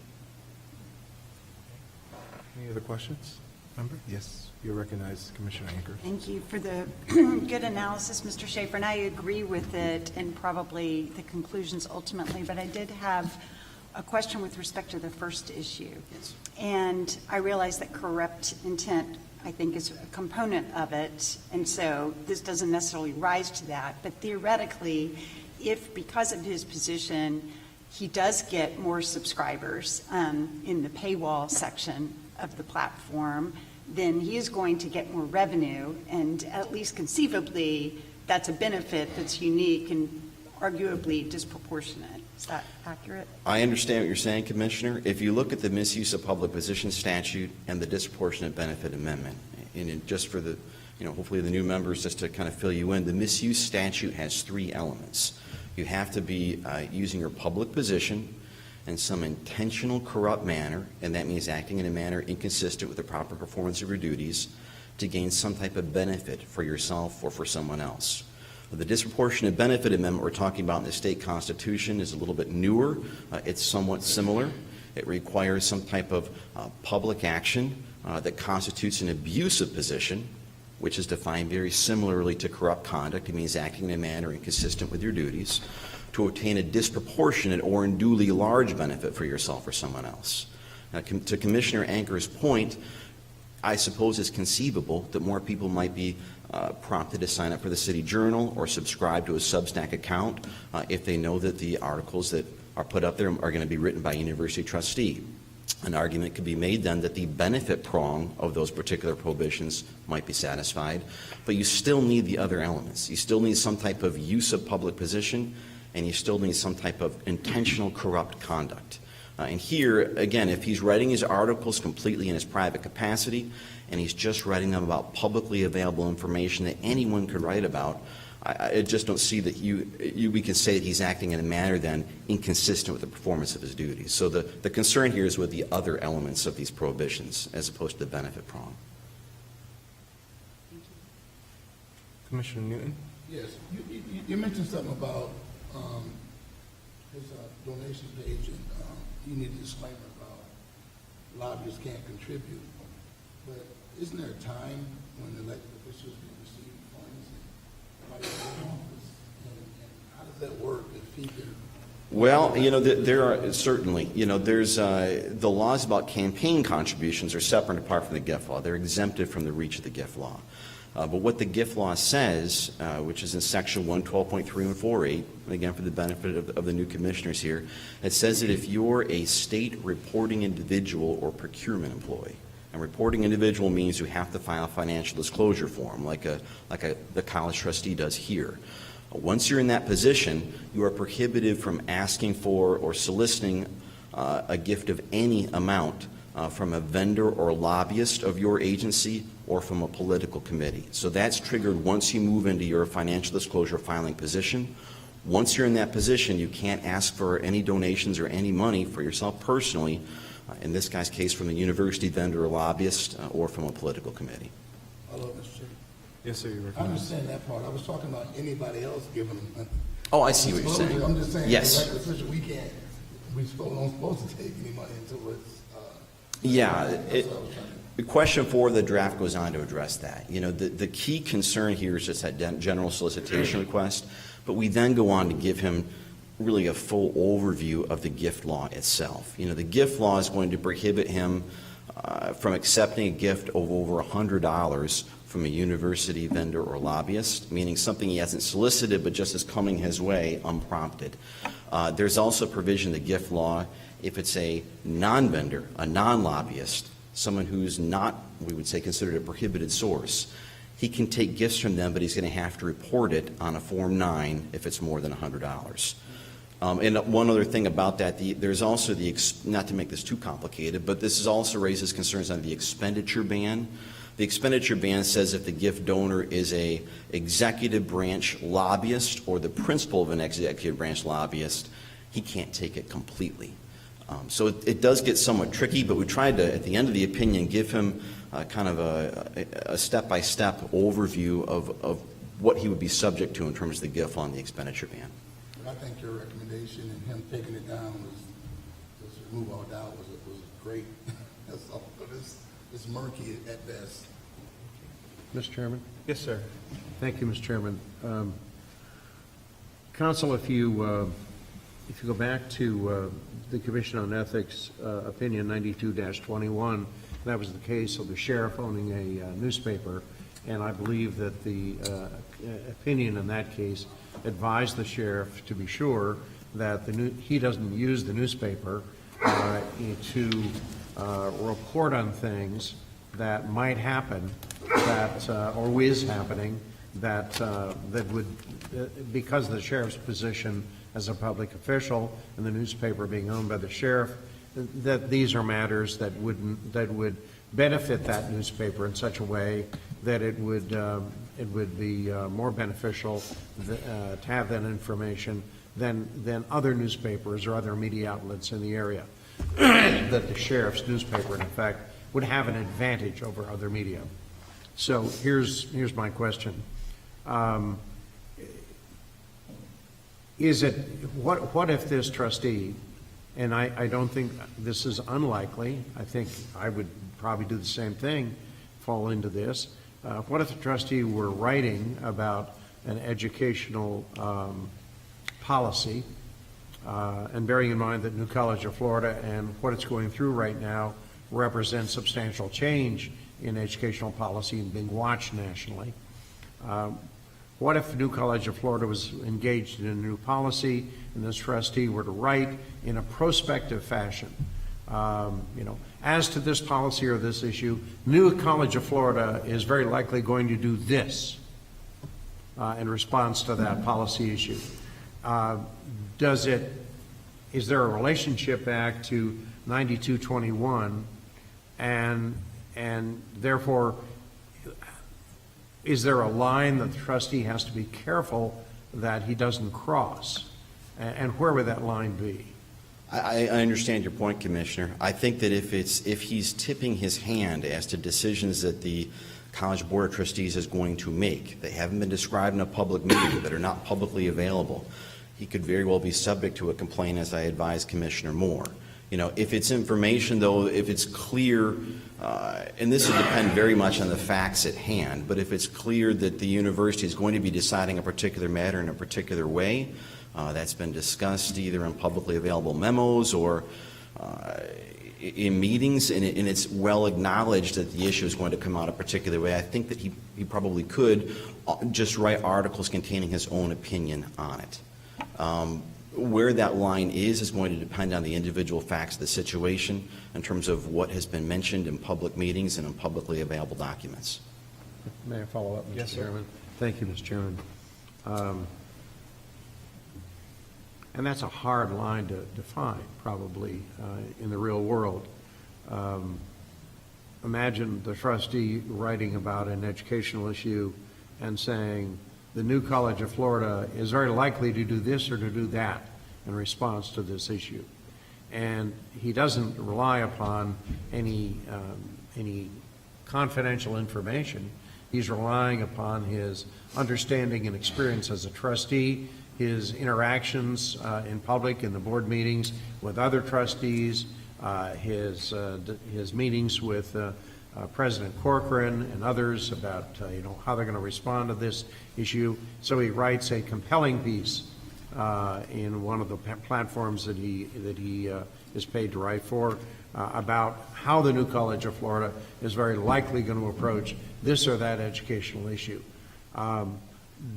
Any other questions? Member? Yes, you're recognized, Commissioner Anker. Thank you for the good analysis, Mr. Schaefer, and I agree with it and probably the conclusions ultimately, but I did have a question with respect to the first issue. Yes. And I realize that corrupt intent, I think, is a component of it, and so this doesn't necessarily rise to that, but theoretically, if because of his position, he does get more subscribers in the paywall section of the platform, then he is going to get more revenue, and at least conceivably, that's a benefit that's unique and arguably disproportionate. Is that accurate? I understand what you're saying, Commissioner. If you look at the misuse of public position statute and the disproportionate benefit amendment, and just for the, hopefully the new members, just to kind of fill you in, the misuse statute has 3 elements. You have to be using your public position in some intentional corrupt manner, and that means acting in a manner inconsistent with the proper performance of your duties to gain some type of benefit for yourself or for someone else. The disproportionate benefit amendment we're talking about in the state constitution is a little bit newer. It's somewhat similar. It requires some type of public action that constitutes an abusive position, which is defined very similarly to corrupt conduct. It means acting in a manner inconsistent with your duties to obtain a disproportionate or unduly large benefit for yourself or someone else. Now, to Commissioner Anker's point, I suppose it's conceivable that more people might be prompted to sign up for the City Journal or subscribe to a Substack account if they know that the articles that are put up there are going to be written by a university trustee. An argument could be made then that the benefit prong of those particular prohibitions might be satisfied, but you still need the other elements. You still need some type of use of public position, and you still need some type of intentional corrupt conduct. And here, again, if he's writing his articles completely in his private capacity, and he's just writing them about publicly available information that anyone could write about, I just don't see that we can say that he's acting in a manner then inconsistent with the performance of his duties. So the concern here is with the other elements of these prohibitions as opposed to the benefit prong. Commissioner Newton? Yes, you mentioned something about his donations page, and you need a disclaimer about lobbyists can't contribute. But isn't there a time when elected officials can receive funds and how does that work if he can? Well, there are certainly, there's the laws about campaign contributions are separate and apart from the gift law. They're exempted from the reach of the gift law. But what the gift law says, which is in section 112.314, again for the benefit of the new commissioners here, it says that if you're a state reporting individual or procurement employee, and reporting individual means you have to file a financial disclosure form like the college trustee does here. Once you're in that position, you are prohibited from asking for or soliciting a gift of any amount from a vendor or lobbyist of your agency or from a political committee. So that's triggered once you move into your financial disclosure filing position. Once you're in that position, you can't ask for any donations or any money for yourself personally, in this guy's case from a university vendor or lobbyist or from a political committee. Hello, Mr. Chair. Yes, sir, you're I recognized. understand that part. I was talking about anybody else giving them. Oh, I see what you're saying. I'm just saying, Yes. as elected official, we're not supposed to take any money until it's. Yeah, that's what I was trying to. the question 4 of the draft goes on to address that. The key concern here is just that general solicitation request, but we then go on to give him really a full overview of the gift law itself. The gift law is going to prohibit him from accepting a gift of over $100 from a university vendor or lobbyist, meaning something he hasn't solicited but just is coming his way unprompted. There's also provision in the gift law if it's a non-vendor, a non-lobbyist, someone who's not, we would say, considered a prohibited source. He can take gifts from them, but he's going to have to report it on a Form 9 if it's more than $100. And one other thing about that, there's also not to make this too complicated, but this also raises concerns on the expenditure ban. The expenditure ban says if the gift donor is a executive branch lobbyist or the principal of an executive branch lobbyist, he can't take it completely. So it does get somewhat tricky, but we tried to, at the end of the opinion, give him kind of a step-by-step overview of what he would be subject to in terms of the gift law and the expenditure ban. And I think your recommendation and him taking it down was, to remove all doubt, was great. That's all, but it's murky at best. Mr. Chairman? Yes, sir. Thank you, Mr. Chairman. Counsel, if you go back to the Commission on Ethics opinion 92-21, that was the case of the sheriff owning a newspaper, and I believe that the opinion in that case advised the sheriff to be sure that he doesn't use the newspaper to report on things that might happen, or is happening, that would, because of the sheriff's position as a public official and the newspaper being owned by the sheriff, that these are matters that would benefit that newspaper in such a way that it would be more beneficial to have that information than other newspapers or other media outlets in the area. That the sheriff's newspaper, in effect, would have an advantage over other media. So here's my question. What if this trustee, and I don't think this is unlikely, I think I would probably do the same thing, fall into this. What if the trustee were writing about an educational policy, and bearing in mind that New College of Florida and what it's going through right now represents substantial change in educational policy and being watched nationally. What if New College of Florida was engaged in a new policy and this trustee were to write in a prospective fashion, as to this policy or this issue, New College of Florida is very likely going to do this in response to that policy issue. Is there a relationship back to 9221 and therefore is there a line that the trustee has to be careful that he doesn't cross? And where would that line be? I understand your point, Commissioner. I think that if he's tipping his hand as to decisions that the College Board of Trustees is going to make, they haven't been described in a public meeting, that are not publicly available, he could very well be subject to a complaint, as I advised Commissioner Moore. If it's information, though, if it's clear, and this would depend very much on the facts at hand, but if it's clear that the university is going to be deciding a particular matter in a particular way, that's been discussed either in publicly available memos or in meetings, and it's well acknowledged that the issue is going to come out a particular way, I think that he probably could just write articles containing his own opinion on it. Where that line is going to depend on the individual facts of the situation in terms of what has been mentioned in public meetings and in publicly available documents. May I follow up, Mr. Yes, sir. Chairman? Thank you, Mr. Chairman. And that's a hard line to define, probably, in the real world. Imagine the trustee writing about an educational issue and saying, the New College of Florida is very likely to do this or to do that in response to this issue. And he doesn't rely upon any confidential information. He's relying upon his understanding and experience as a trustee, his interactions in public, in the board meetings with other trustees, his meetings with President Corcoran and others about how they're going to respond to this issue. So he writes a compelling piece in one of the platforms that he is paid to write for, about how the new College of Florida is very likely going to approach this or that educational issue.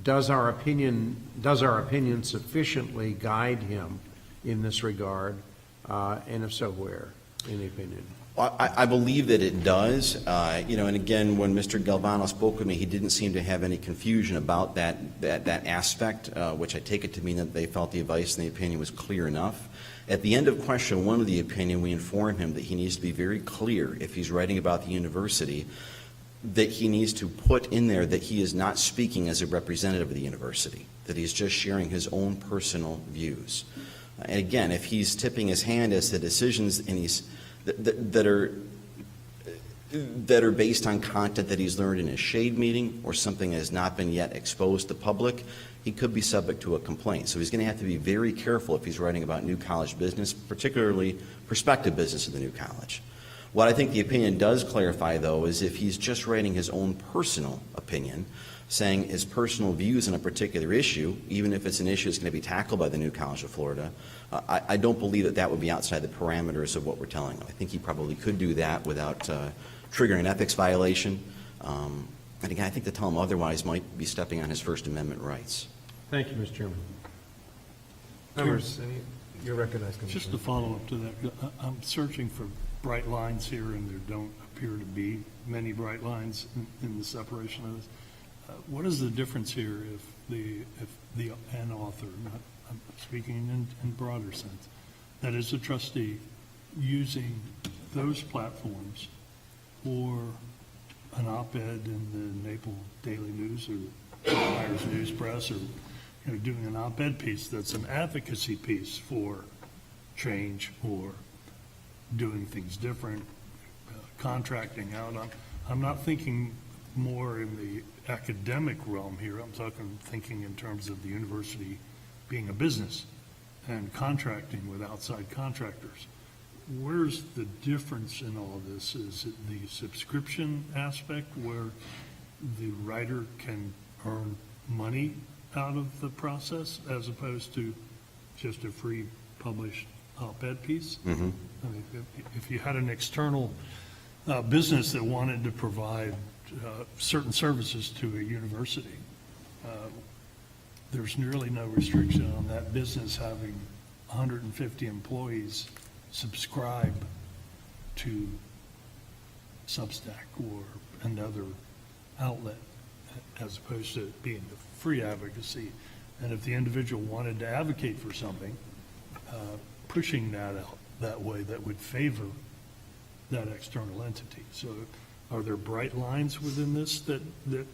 Does our opinion sufficiently guide him in this regard? And if so, where, in the opinion? I believe that it does. And again, when Mr. Galvano spoke with me, he didn't seem to have any confusion about that aspect, which I take it to mean that they felt the advice and the opinion was clear enough. At the end of question 1 of the opinion, we informed him that he needs to be very clear, if he's writing about the university, that he needs to put in there that he is not speaking as a representative of the university, that he's just sharing his own personal views. And again, if he's tipping his hand as to decisions and that are based on content that he's learned in a shade meeting or something that has not been yet exposed to the public, he could be subject to a complaint. So he's going to have to be very careful if he's writing about new college business, particularly prospective business of the new college. What I think the opinion does clarify, though, is if he's just writing his own personal opinion, saying his personal views on a particular issue, even if it's an issue that's going to be tackled by the new College of Florida, I don't believe that would be outside the parameters of what we're telling him. I think he probably could do that without triggering an ethics violation. And again, I think to tell him otherwise might be stepping on his First Amendment rights. Thank you, Mr. Chairman. Members, you're recognized, Just Commissioner. to follow up to that, I'm searching for bright lines here, and there don't appear to be many bright lines in the separation of this. What is the difference here if an author, I'm speaking in broader sense, that is a trustee using those platforms for an op-ed in the Naples Daily News or Myers News Press, or doing an op-ed piece that's an advocacy piece for change or doing things different, contracting out. I'm not thinking more in the academic realm here. I'm thinking in terms of the university being a business and contracting with outside contractors. Where's the difference in all of this? Is it the subscription aspect where the writer can earn money out of the process as opposed to just a free published op-ed piece? Mm-hmm. I mean, if you had an external business that wanted to provide certain services to a university, there's nearly no restriction on that business having 150 employees subscribe to Substack or another outlet, as opposed to it being the free advocacy. And if the individual wanted to advocate for something, pushing that out that way, that would favor that external entity. So are there bright lines within this that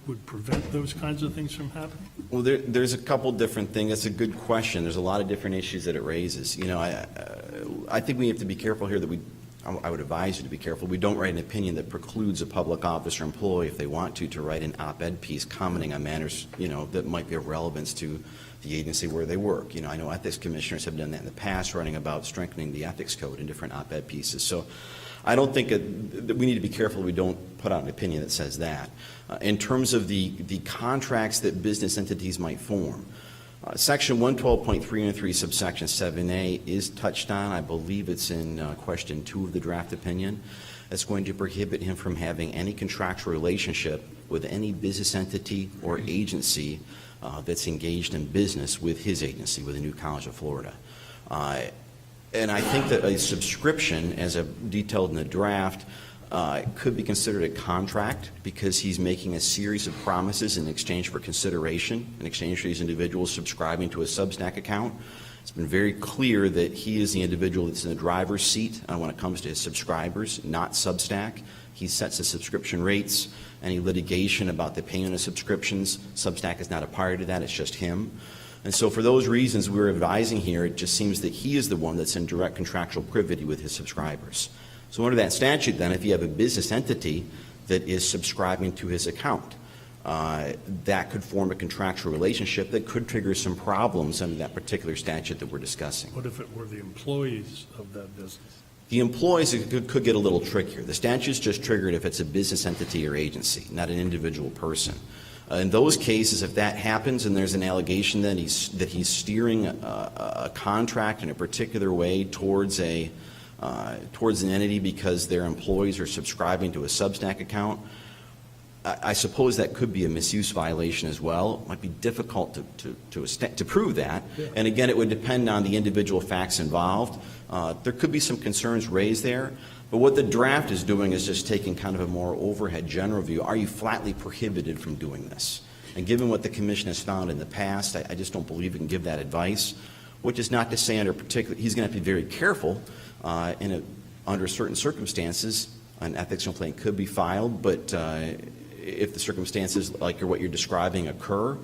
would prevent those kinds of things from happening? Well, there's a couple different things. That's a good question. There's a lot of different issues that it raises. I think we have to be careful here that I would advise you to be careful. We don't write an opinion that precludes a public office or employee, if they want to write an op-ed piece commenting on matters, that might be of relevance to the agency where they work. I know ethics commissioners have done that in the past, writing about strengthening the ethics code in different op-ed pieces. So I don't think that we need to be careful we don't put out an opinion that says that. In terms of the contracts that business entities might form, Section 112.303 subsection 7A is touched on. I believe it's in question 2 of the draft opinion. It's going to prohibit him from having any contractual relationship with any business entity or agency that's engaged in business with his agency, with the New College of Florida. And I think that a subscription, as detailed in the draft, could be considered a contract because he's making a series of promises in exchange for consideration, in exchange for these individuals subscribing to a Substack account. It's been very clear that he is the individual that's in the driver's seat when it comes to his subscribers, not Substack. He sets the subscription rates. Any litigation about the payment of subscriptions, Substack is not a party to that. It's just him. And so for those reasons we're advising here, it just seems that he is the one that's in direct contractual privity with his subscribers. So under that statute, then, if you have a business entity that is subscribing to his account, that could form a contractual relationship that could trigger some problems under that particular statute that we're discussing. What if it were the employees of that business? The employees could get a little trickier. The statute's just triggered if it's a business entity or agency, not an individual person. In those cases, if that happens and there's an allegation that he's steering a contract in a particular way towards an entity because their employees are subscribing to a Substack account, I suppose that could be a misuse violation as well. It might be difficult to prove that. And again, it would depend on the individual facts involved. There could be some concerns raised there. But what the draft is doing is just taking kind of a more overhead general view. Are you flatly prohibited from doing this? And given what the commission has found in the past, I just don't believe we can give that advice, which is not to say he's going to have to be very careful under certain circumstances. An ethics complaint could be filed, but if the circumstances like what you're describing occur,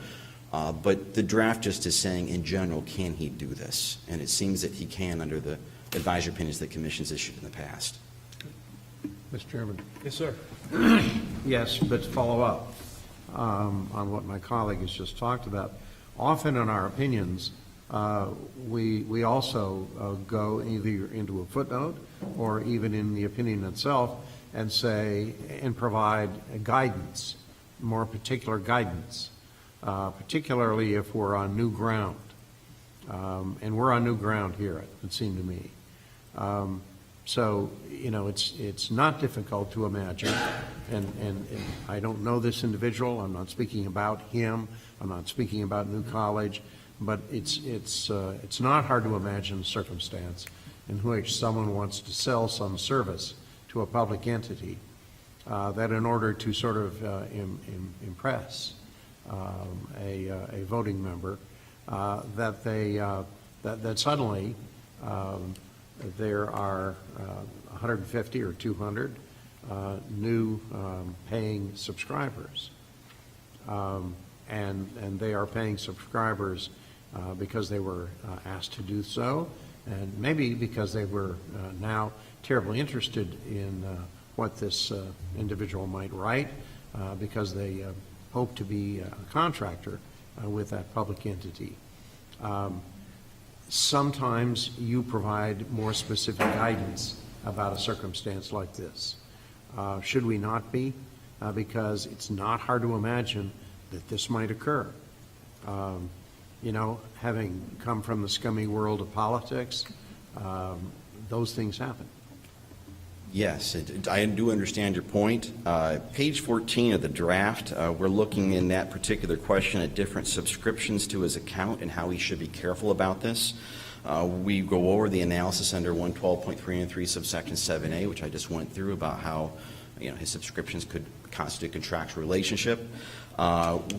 but the draft just is saying in general, can he do this? And it seems that he can under the advisory opinions the commission's issued in the past. Mr. Chairman. Yes, sir. Yes, but to follow up on what my colleague has just talked about, often in our opinions, we also go either into a footnote or even in the opinion itself and say, and provide guidance, more particular guidance, particularly if we're on new ground. And we're on new ground here, it would seem to me. So, you know, it's not difficult to imagine, and I don't know this individual, I'm not speaking about him, I'm not speaking about New College, but it's not hard to imagine a circumstance in which someone wants to sell some service to a public entity that in order to sort of impress a voting member, that suddenly there are 150 or 200 new paying subscribers. And they are paying subscribers because they were asked to do so, and maybe because they were now terribly interested in what this individual might write, because they hope to be a contractor with that public entity. Sometimes you provide more specific guidance about a circumstance like this. Should we not be? Because it's not hard to imagine that this might occur. You know, having come from the scummy world of politics, those things happen. Yes, I do understand your point. Page 14 of the draft, we're looking in that particular question at different subscriptions to his account and how he should be careful about this. We go over the analysis under 112.3 and 3 subsection 7A, which I just went through, about how, you know, his subscriptions could constitute a contractual relationship.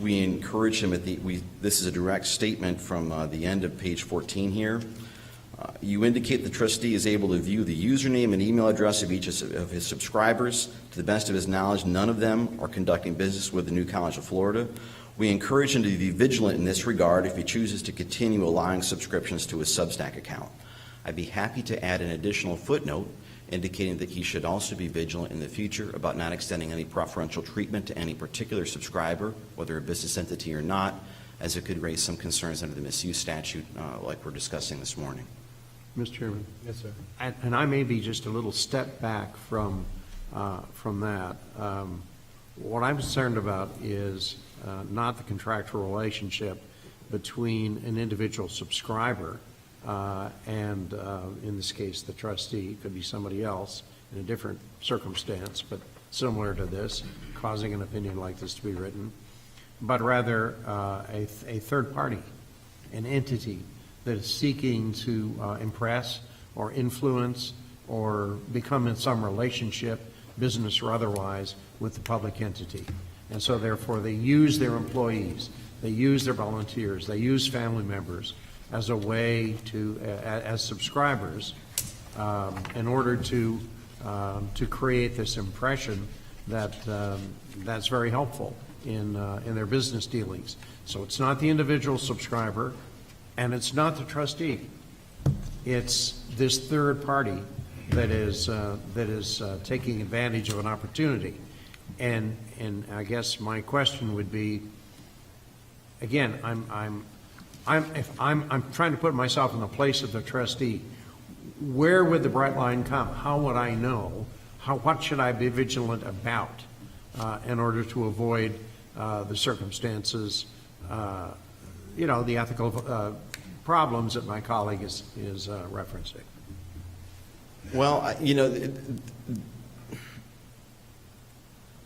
We encourage him this is a direct statement from the end of page 14 here. You indicate the trustee is able to view the username and email address of each of his subscribers. To the best of his knowledge, none of them are conducting business with the New College of Florida. We encourage him to be vigilant in this regard if he chooses to continue allowing subscriptions to his Substack account. I'd be happy to add an additional footnote indicating that he should also be vigilant in the future about not extending any preferential treatment to any particular subscriber, whether a business entity or not, as it could raise some concerns under the misuse statute like we're discussing this morning. Mr. Chairman. Yes, sir. And I may be just a little step back from that. What I'm concerned about is not the contractual relationship between an individual subscriber and, in this case, the trustee. It could be somebody else in a different circumstance, but similar to this, causing an opinion like this to be written, but rather a third party, an entity that is seeking to impress or influence or become in some relationship, business or otherwise, with the public entity. And so therefore they use their employees, they use their volunteers, they use family members as a way to, as subscribers, in order to create this impression that that's very helpful in their business dealings. So it's not the individual subscriber, and it's not the trustee. It's this third party that is taking advantage of an opportunity. And I guess my question would be, again, I'm trying to put myself in the place of the trustee. Where would the bright line come? How would I know? What should I be vigilant about in order to avoid the circumstances, the ethical problems that my colleague is referencing. Well,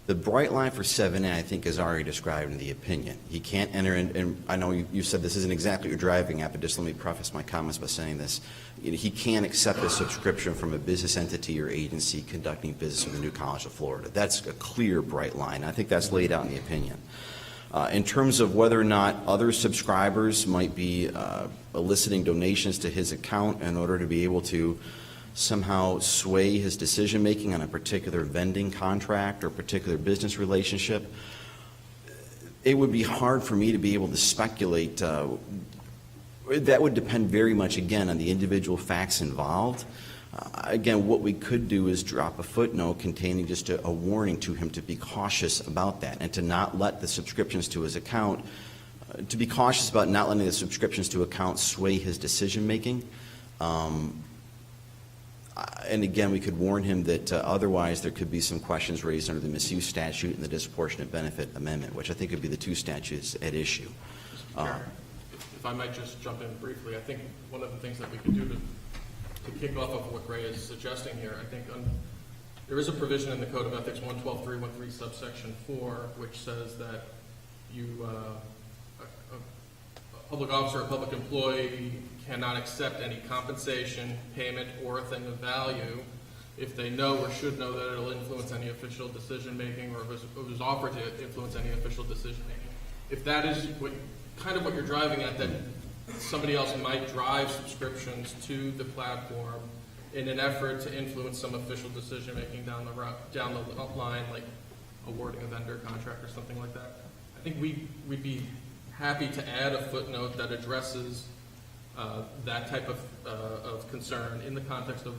the bright line for 7A, I think, is already described in the opinion. He can't enter in, and I know you said this isn't exactly what you're driving at, but just let me preface my comments by saying this. He can't accept a subscription from a business entity or agency conducting business with the New College of Florida. That's a clear, bright line. I think that's laid out in the opinion. In terms of whether or not other subscribers might be eliciting donations to his account in order to be able to somehow sway his decision-making on a particular vending contract or particular business relationship, it would be hard for me to be able to speculate. That would depend very much, again, on the individual facts involved. Again, what we could do is drop a footnote containing just a warning to him to be cautious about that and to not let the subscriptions to his account, to be cautious about not letting the subscriptions to account sway his decision-making. And again, we could warn him that otherwise there could be some questions raised under the misuse statute and the disproportionate benefit amendment, which I think would be the two statutes at issue. Mr. Chair, if I might just jump in briefly, I think one of the things that we could do to kick off of what Gray is suggesting here, I think there is a provision in the Code of Ethics 112.313 subsection 4, which says that a public officer or public employee cannot accept any compensation, payment, or a thing of value if they know or should know that it'll influence any official decision-making or if it was offered to influence any official decision-making. If that is kind of what you're driving at, that somebody else might drive subscriptions to the platform in an effort to influence some official decision-making down the line, like awarding a vendor contract or something like that, I think we'd be happy to add a footnote that addresses that type of concern in the context of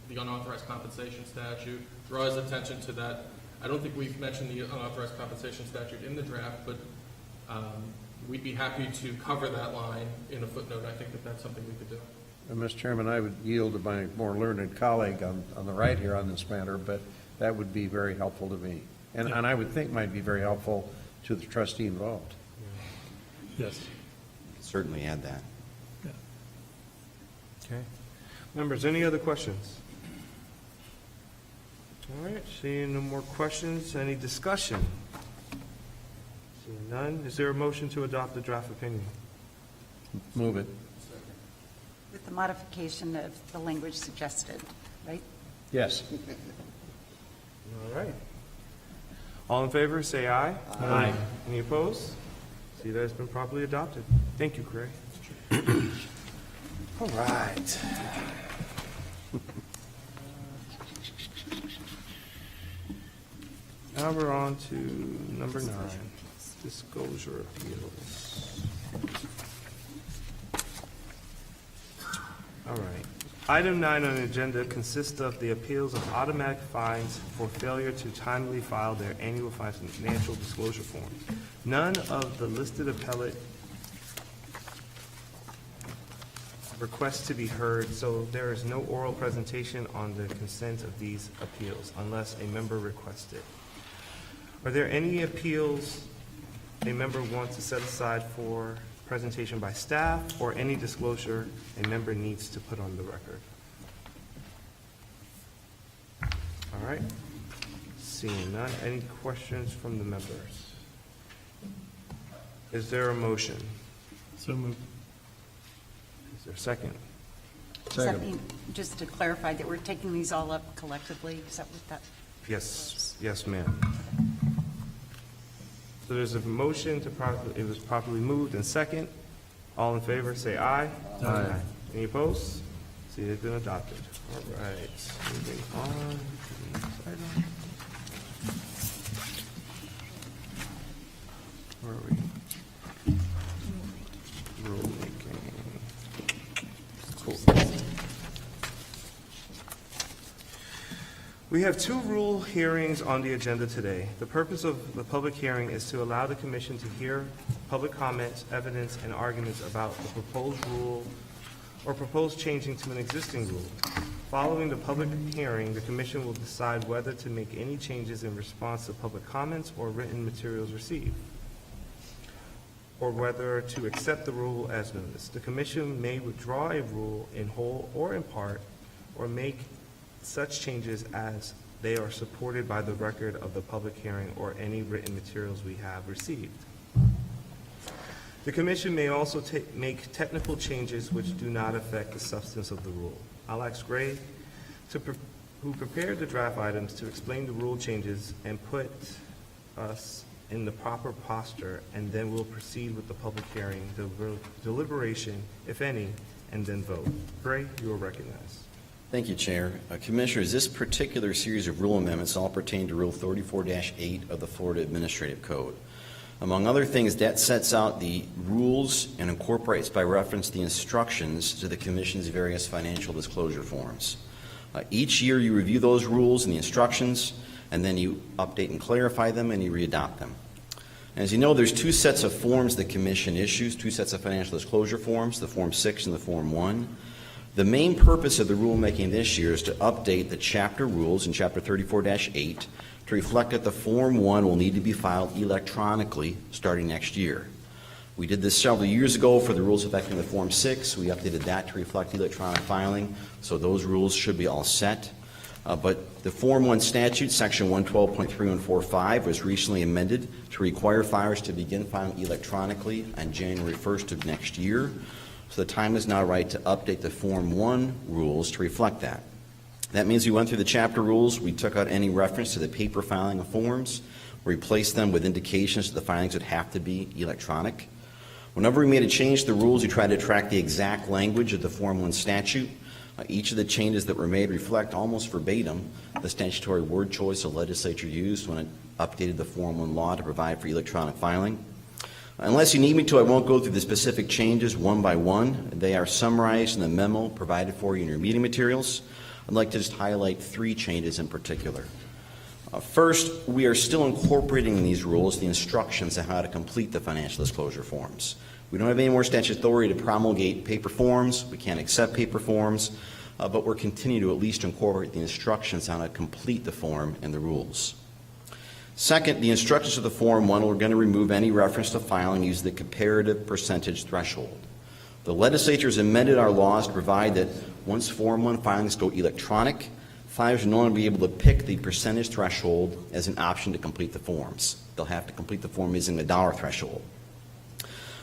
the unauthorized compensation statute, draws attention to that. I don't think we've mentioned the unauthorized compensation statute in the draft, but we'd be happy to cover that line in a footnote. I think that that's something we could do. Mr. Chairman, I would yield to my more learned colleague on the right here on this matter, but that would be very helpful to me. And I would think might be very helpful to the trustee involved. Yes. Certainly add that. Okay. Members, any other questions? All right, seeing no more questions, any discussion? Seeing none, is there a motion to adopt the draft opinion? Move it. With the modification of the language suggested, right? Yes. All right. All in favor, say aye. Aye. Any opposed? See that it's been properly adopted. Thank you, Craig. All right. Now we're on to number 9, disclosure appeals. All right. Item 9 on the agenda consists of the appeals of automatic fines for failure to timely file their annual financial disclosure forms. None of the listed appellate requests to be heard, so there is no oral presentation on the consent of these appeals unless a member requests it. Are there any appeals a member wants to set aside for presentation by staff or any disclosure a member needs to put on the record? All right. Seeing none, any questions from the members? Is there a motion? So moved. Is there a second? Does that mean, just to clarify, that we're taking these all up collectively? Is that what that? Yes, yes, ma'am. So there's a motion to it was properly moved and second. All in favor, say aye. Aye. Any opposed? See, they've been adopted. All right, moving on to the next item. Where are we? Rulemaking. Cool. We have 2 rule hearings on the agenda today. The purpose of the public hearing is to allow the commission to hear public comments, evidence, and arguments about the proposed rule or proposed changing to an existing rule. Following the public hearing, the commission will decide whether to make any changes in response to public comments or written materials received, or whether to accept the rule as noticed. The commission may withdraw a rule in whole or in part, or make such changes as they are supported by the record of the public hearing or any written materials we have received. The commission may also make technical changes which do not affect the substance of the rule. I'll ask Gray, who prepared the draft items, to explain the rule changes and put us in the proper posture, and then we'll proceed with the public hearing, the deliberation, if any, and then vote. Gray, you are recognized. Thank you, Chair. Commissioners, this particular series of rule amendments all pertain to Rule 34-8 of the Florida Administrative Code. Among other things, that sets out the rules and incorporates by reference the instructions to the Commission's various financial disclosure forms. Each year you review those rules and the instructions, and then you update and clarify them, and you readopt them. As you know, there's two sets of forms the Commission issues, two sets of financial disclosure forms, the Form 6 and the Form 1. The main purpose of the rulemaking this year is to update the chapter rules in Chapter 34-8 to reflect that the Form 1 will need to be filed electronically starting next year. We did this several years ago for the rules affecting the Form 6. We updated that to reflect electronic filing, so those rules should be all set. But the Form 1 statute, Section 112.3145, was recently amended to require filers to begin filing electronically on January 1st of next year. So the time is now right to update the Form 1 rules to reflect that. That means we went through the chapter rules, we took out any reference to the paper filing of forms, replaced them with indications that the filings would have to be electronic. Whenever we made a change to the rules, we tried to track the exact language of the Form 1 statute. Each of the changes that were made reflect almost verbatim the statutory word choice the legislature used when it updated the Form 1 law to provide for electronic filing. Unless you need me to, I won't go through the specific changes one by one. They are summarized in the memo provided for you in your meeting materials. I'd like to just highlight three changes in particular. First, we are still incorporating in these rules the instructions on how to complete the financial disclosure forms. We don't have any more statutory authority to promulgate paper forms. We can't accept paper forms, but we're continuing to at least incorporate the instructions on how to complete the form and the rules. Second, the instructions of the Form 1 are going to remove any reference to filing using the comparative percentage threshold. The legislature has amended our laws to provide that once Form 1 filings go electronic, filers will no longer be able to pick the percentage threshold as an option to complete the forms. They'll have to complete the form using the dollar threshold.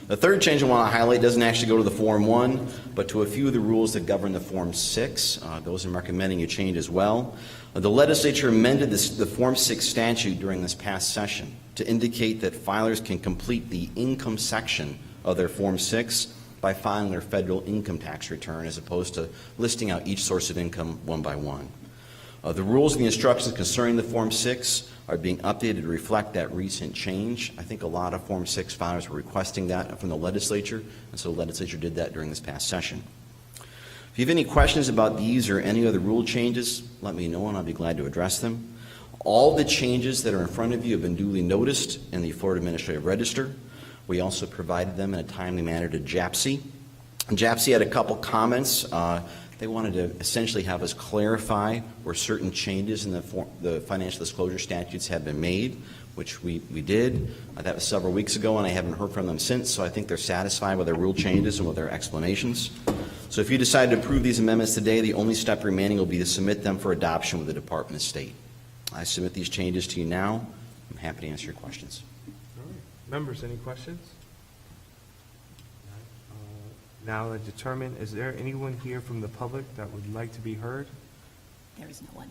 The third change I want to highlight doesn't actually go to the Form 1, but to a few of the rules that govern the Form 6. Those I'm recommending you change as well. The legislature amended the Form 6 statute during this past session to indicate that filers can complete the income section of their Form 6 by filing their federal income tax return as opposed to listing out each source of income one by one. The rules and the instructions concerning the Form 6 are being updated to reflect that recent change. I think a lot of Form 6 filers were requesting that from the legislature, and so the legislature did that during this past session. If you have any questions about these or any other rule changes, let me know and I'll be glad to address them. All the changes that are in front of you have been duly noticed in the Florida Administrative Register. We also provided them in a timely manner to JAPC. JAPC had a couple comments. They wanted to essentially have us clarify where certain changes in the financial disclosure statutes have been made, which we did. That was several weeks ago, and I haven't heard from them since, so I think they're satisfied with their rule changes and with their explanations. So if you decide to approve these amendments today, the only step remaining will be to submit them for adoption with the Department of State. I submit these changes to you now. I'm happy to answer your questions. All right. Members, any questions? Now to determine, is there anyone here from the public that would like to be heard? There is no one.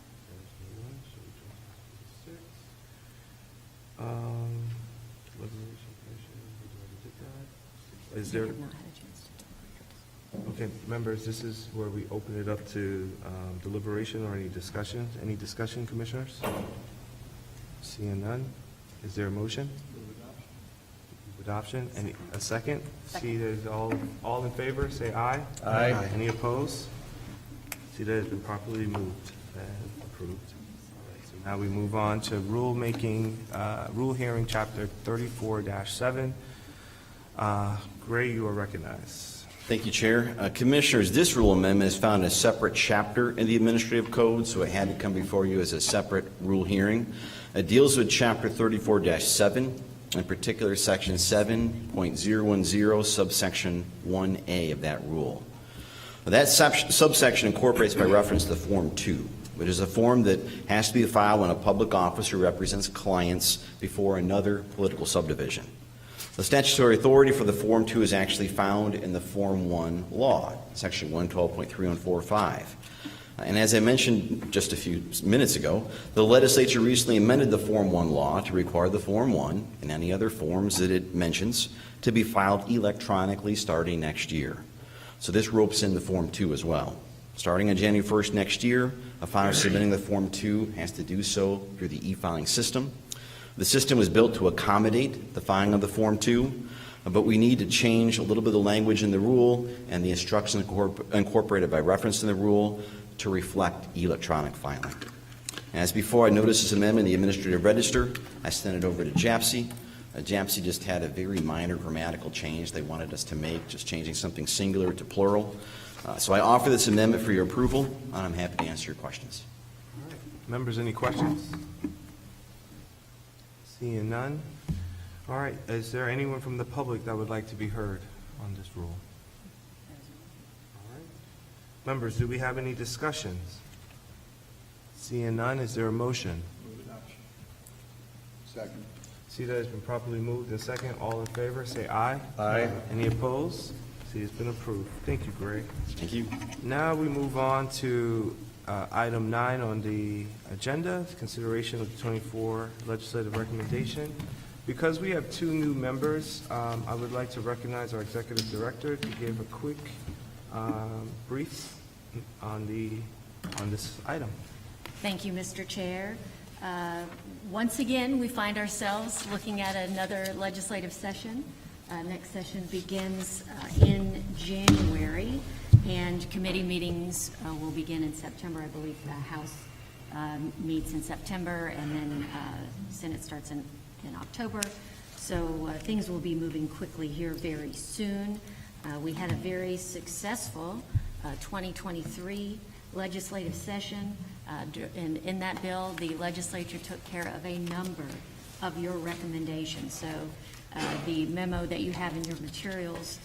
Is there, We have not had a chance to talk. okay, members, this is where we open it up to deliberation or any discussion. Any discussion, commissioners? Seeing none, is there a motion? Adoption, a second? See that it's all in favor, say aye. Aye. Any opposed? See that it's been properly moved and approved. All right, so now we move on to rulemaking, rule hearing, chapter 34-7. Gray, you are recognized. Thank you, Chair. Commissioners, this rule amendment is found in a separate chapter in the Administrative Code, so it had to come before you as a separate rule hearing. It deals with Chapter 34-7, in particular Section 7.010, subsection 1A of that rule. That subsection incorporates by reference the Form 2, which is a form that has to be filed when a public officer represents clients before another political subdivision. The statutory authority for the Form 2 is actually found in the Form 1 law, Section 112.3145. And as I mentioned just a few minutes ago, the legislature recently amended the Form 1 law to require the Form 1 and any other forms that it mentions to be filed electronically starting next year. So this ropes in the Form 2 as well. Starting on January 1st next year, a filer submitting the Form 2 has to do so through the e-filing system. The system was built to accommodate the filing of the Form 2, but we need to change a little bit of the language in the rule and the instructions incorporated by reference in the rule to reflect electronic filing. As before, I noticed this amendment in the Administrative Register. I sent it over to JAPSI. JAPSI just had a very minor grammatical change they wanted us to make, just changing something singular to plural. So I offer this amendment for your approval, and I'm happy to answer your questions. Members, any questions? Seeing none. All right, is there anyone from the public that would like to be heard on this rule? All right. Members, do we have any discussions? Seeing none, is there a motion? Second. See that it's been properly moved and second. All in favor, say aye. Aye. Any opposed? See, it's been approved. Thank you, Greg. Thank you. Now we move on to item 9 on the agenda, consideration of the 24 legislative recommendation. Because we have 2 new members, I would like to recognize our executive director to give a quick brief on this item. Thank you, Mr. Chair. Once again, we find ourselves looking at another legislative session. Next session begins in January, and committee meetings will begin in September. I believe the House meets in September, and then Senate starts in October. So things will be moving quickly here very soon. We had a very successful 2023 legislative session. In that bill, the legislature took care of a number of your recommendations. So the memo that you have in your materials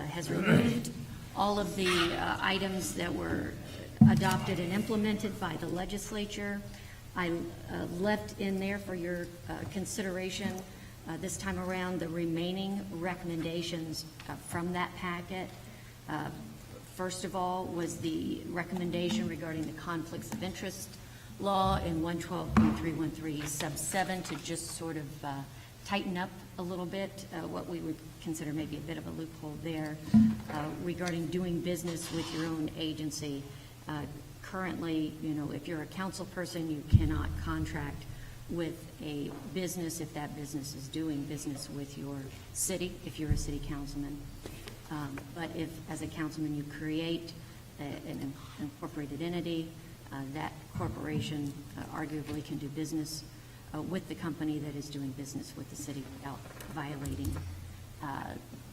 has removed all of the items that were adopted and implemented by the legislature. I left in there for your consideration this time around the remaining recommendations from that packet. First of all was the recommendation regarding the conflicts of interest law in 112.313 sub 7 to just sort of tighten up a little bit what we would consider maybe a bit of a loophole there regarding doing business with your own agency. Currently, if you're a council person, you cannot contract with a business if that business is doing business with your city, if you're a city councilman. But if, as a councilman, you create an incorporated entity, that corporation arguably can do business with the company that is doing business with the city without violating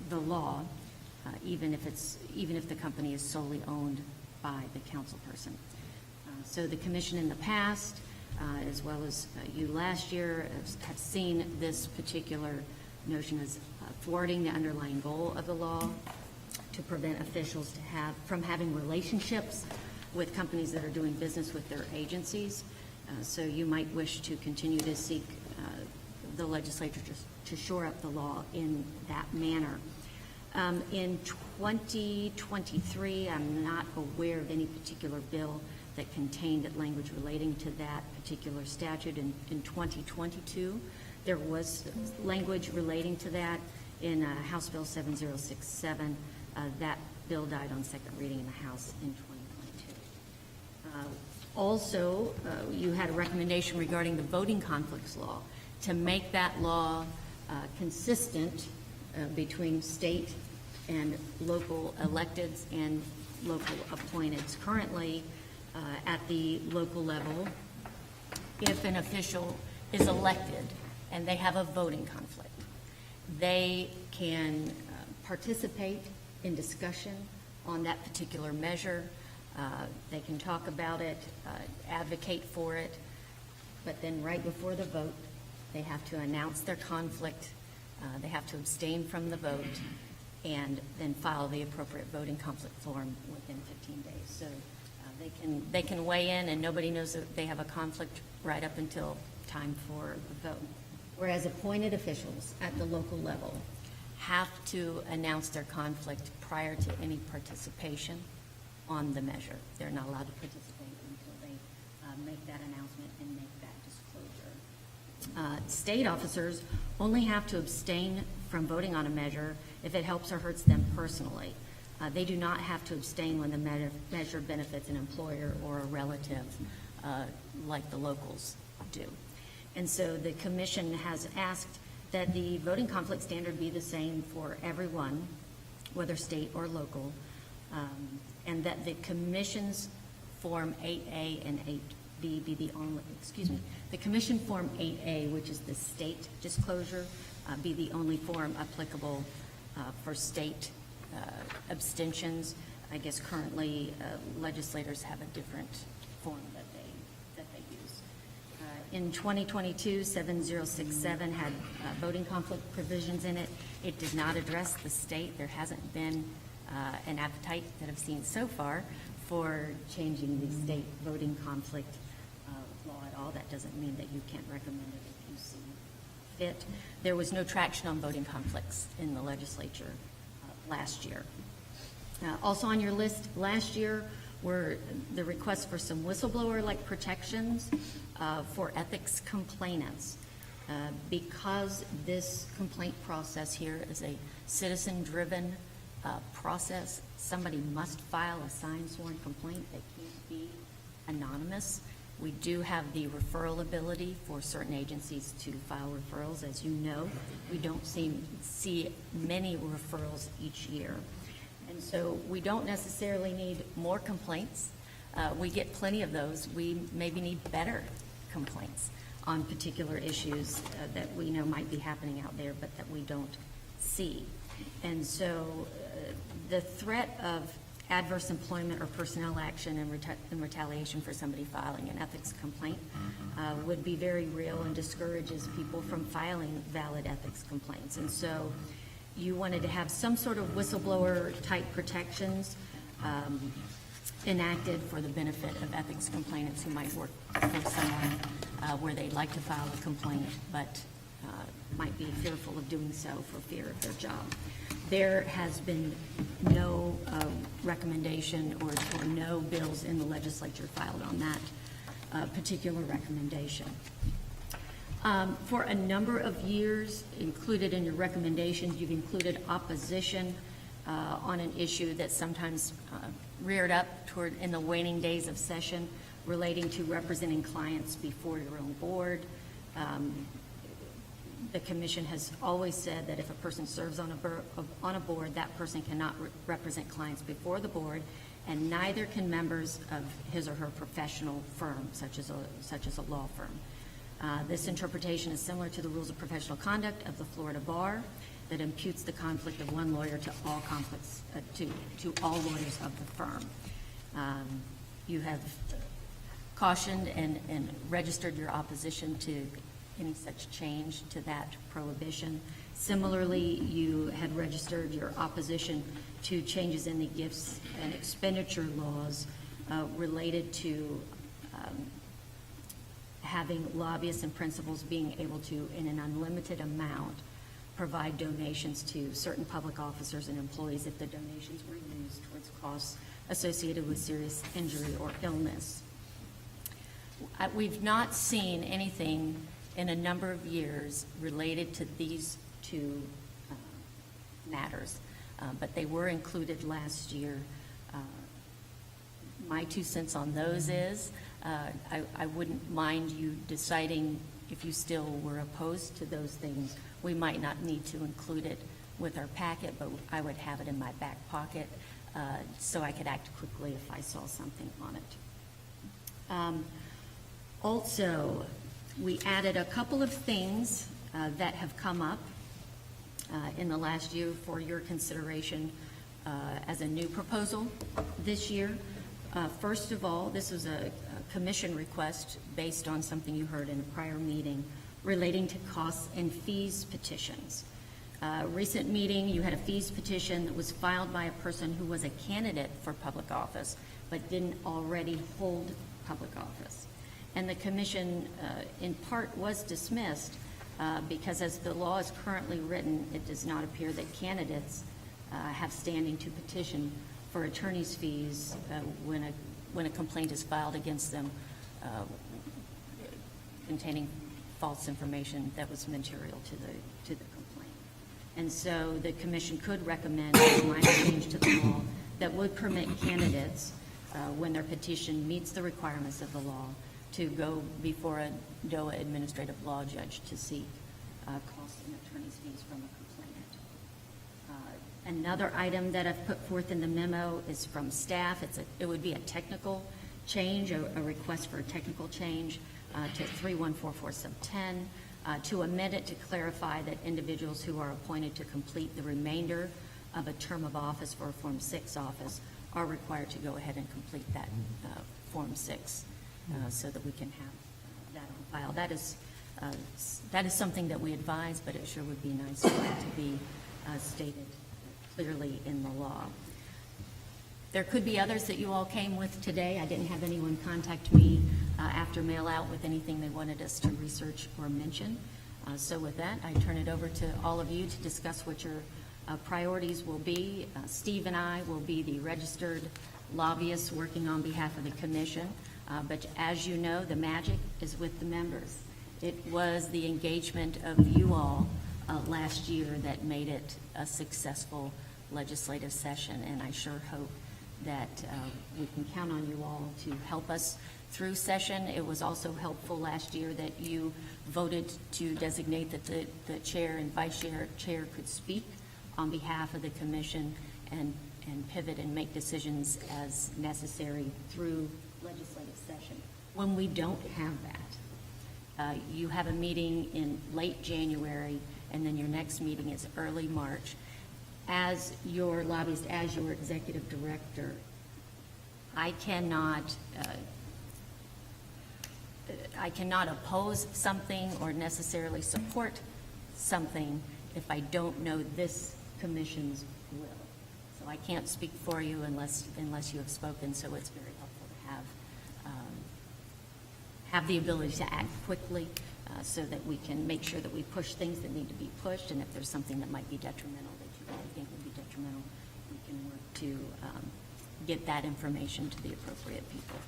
the law, even if the company is solely owned by the council person. So the commission in the past, as well as you last year, have seen this particular notion as thwarting the underlying goal of the law to prevent officials from having relationships with companies that are doing business with their agencies. So you might wish to continue to seek the legislature to shore up the law in that manner. In 2023, I'm not aware of any particular bill that contained language relating to that particular statute. In 2022, there was language relating to that in House Bill 7067. That bill died on second reading in the House in 2022. Also, you had a recommendation regarding the voting conflicts law to make that law consistent between state and local electeds and local appointeds. Currently, at the local level, if an official is elected and they have a voting conflict, they can participate in discussion on that particular measure. They can talk about it, advocate for it, but then right before the vote, they have to announce their conflict, they have to abstain from the vote, and then file the appropriate voting conflict form within 15 days. So they can weigh in, and nobody knows that they have a conflict right up until time for a vote. Whereas appointed officials at the local level have to announce their conflict prior to any participation on the measure. They're not allowed to participate until they make that announcement and make that disclosure. State officers only have to abstain from voting on a measure if it helps or hurts them personally. They do not have to abstain when the measure benefits an employer or a relative, like the locals do. And so the commission has asked that the voting conflict standard be the same for everyone, whether state or local, and that the commission's Form 8A and 8B be the only, the commission Form 8A, which is the state disclosure, be the only form applicable for state abstentions. I guess currently legislators have a different form that they use. In 2022, 7067 had voting conflict provisions in it. It did not address the state. There hasn't been an appetite that I've seen so far for changing the state voting conflict law at all. That doesn't mean that you can't recommend it if you see fit. There was no traction on voting conflicts in the legislature last year. Also on your list last year were the requests for some whistleblower-like protections for ethics complainants. Because this complaint process here is a citizen-driven process, somebody must file a signed sworn complaint. They can't be anonymous. We do have the referral ability for certain agencies to file referrals. As you know, we don't see many referrals each year. And so we don't necessarily need more complaints. We get plenty of those. We maybe need better complaints on particular issues that we know might be happening out there, but that we don't see. And so the threat of adverse employment or personnel action in retaliation for somebody filing an ethics complaint would be very real and discourages people from filing valid ethics complaints. And so you wanted to have some sort of whistleblower-type protections enacted for the benefit of ethics complainants who might work for someone where they'd like to file a complaint, but might be fearful of doing so for fear of their job. There has been no recommendation or no bills in the legislature filed on that particular recommendation. For a number of years, included in your recommendations, you've included opposition on an issue that sometimes reared up in the waning days of session relating to representing clients before your own board. The commission has always said that if a person serves on a board, that person cannot represent clients before the board, and neither can members of his or her professional firm, such as a law firm. This interpretation is similar to the rules of professional conduct of the Florida Bar that imputes the conflict of one lawyer to all conflicts, to all lawyers of the firm. You have cautioned and registered your opposition to any such change to that prohibition. Similarly, you had registered your opposition to changes in the gifts and expenditure laws related to having lobbyists and principals being able to, in an unlimited amount, provide donations to certain public officers and employees if the donations were used towards costs associated with serious injury or illness. We've not seen anything in a number of years related to these two matters, but they were included last year. My 2 cents on those is I wouldn't mind you deciding if you still were opposed to those things. We might not need to include it with our packet, but I would have it in my back pocket so I could act quickly if I saw something on it. Also, we added a couple of things that have come up in the last year for your consideration as a new proposal this year. First of all, this was a commission request based on something you heard in a prior meeting relating to costs and fees petitions. Recent meeting, you had a fees petition that was filed by a person who was a candidate for public office but didn't already hold public office. And the commission, in part, was dismissed because as the law is currently written, it does not appear that candidates have standing to petition for attorney's fees when a complaint is filed against them containing false information that was material to the complaint. And so the commission could recommend a minor change to the law that would permit candidates, when their petition meets the requirements of the law, to go before a DOA administrative law judge to seek costs and attorney's fees from a complainant. Another item that I've put forth in the memo is from staff. It would be a technical change, a request for a technical change to 3144 sub 10, to amend it to clarify that individuals who are appointed to complete the remainder of a term of office for a Form 6 office are required to go ahead and complete that Form 6 so that we can have that on file. That is something that we advise, but it sure would be nice for it to be stated clearly in the law. There could be others that you all came with today. I didn't have anyone contact me after mail out with anything they wanted us to research or mention. So with that, I turn it over to all of you to discuss what your priorities will be. Steve and I will be the registered lobbyists working on behalf of the commission. But as you know, the magic is with the members. It was the engagement of you all last year that made it a successful legislative session, and I sure hope that we can count on you all to help us through session. It was also helpful last year that you voted to designate that the chair and vice chair could speak on behalf of the commission and pivot and make decisions as necessary through legislative session. When we don't have that, you have a meeting in late January, and then your next meeting is early March. As your lobbyist, as your executive director, I cannot oppose something or necessarily support something if I don't know this commission's will. So I can't speak for you unless you have spoken, so it's very helpful to have the ability to act quickly so that we can make sure that we push things that need to be pushed, and if there's something that might be detrimental that you really think would be detrimental, we can work to get that information to the appropriate people.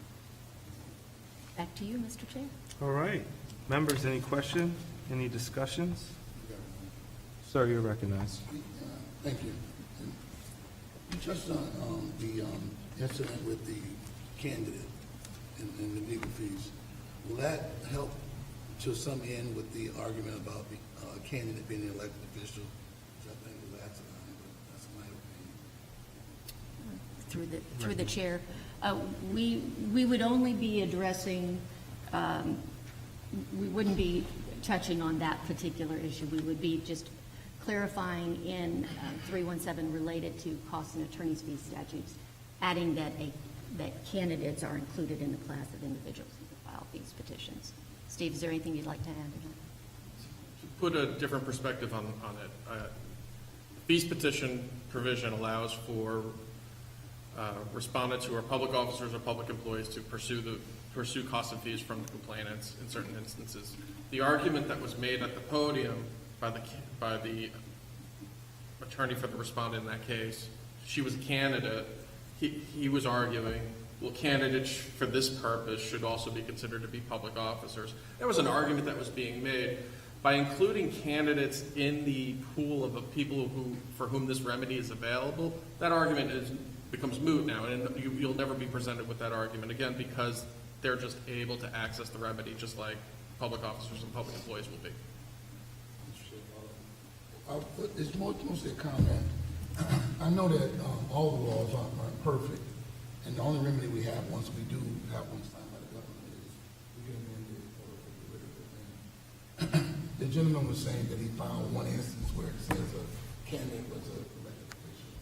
Back to you, Mr. Chair. All right. Members, any questions? Any discussions? Sir, you're recognized. Thank you. You touched on the incident with the candidate and the legal fees. Will that help to some end with the argument about the candidate being an elected official? Which I think was asinine, but that's my opinion. Through the chair, we would only be addressing, we wouldn't be touching on that particular issue. We would be just clarifying in 317 related to costs and attorney's fees statutes, adding that candidates are included in the class of individuals who can file these petitions. Steve, is there anything you'd like to add to that? To put a different perspective on it, fees petition provision allows for respondents who are public officers or public employees to pursue costs and fees from the complainants in certain instances. The argument that was made at the podium by the attorney for the respondent in that case, she was a candidate. He was arguing, well, candidates for this purpose should also be considered to be public officers. There was an argument that was being made. By including candidates in the pool of people for whom this remedy is available, that argument becomes moot now, and you'll never be presented with that argument again because they're just able to access the remedy just like public officers and public employees will be. It's mostly a comment. I know that all the laws aren't perfect, and the only remedy we have once we do have one signed by the government is we get amended or get rid of it. The gentleman was saying that he found one instance where it says a candidate was a elected official.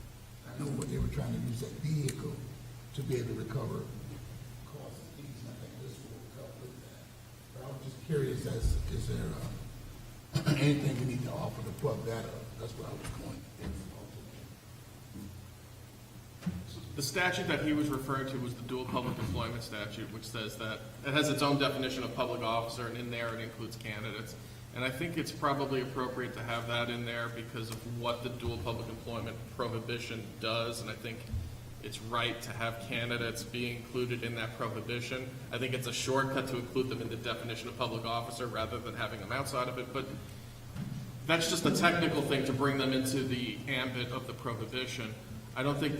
I knew what they were trying to use that vehicle to be able to recover costs and fees, and I think this will help with that. But I was just curious, is there anything we need to offer to plug that up? That's what I was going. The statute that he was referring to was the dual public employment statute, which says that it has its own definition of public officer, and in there it includes candidates. And I think it's probably appropriate to have that in there because of what the dual public employment prohibition does, and I think it's right to have candidates be included in that prohibition. I think it's a shortcut to include them in the definition of public officer rather than having them outside of it, but that's just a technical thing to bring them into the ambit of the prohibition. I don't think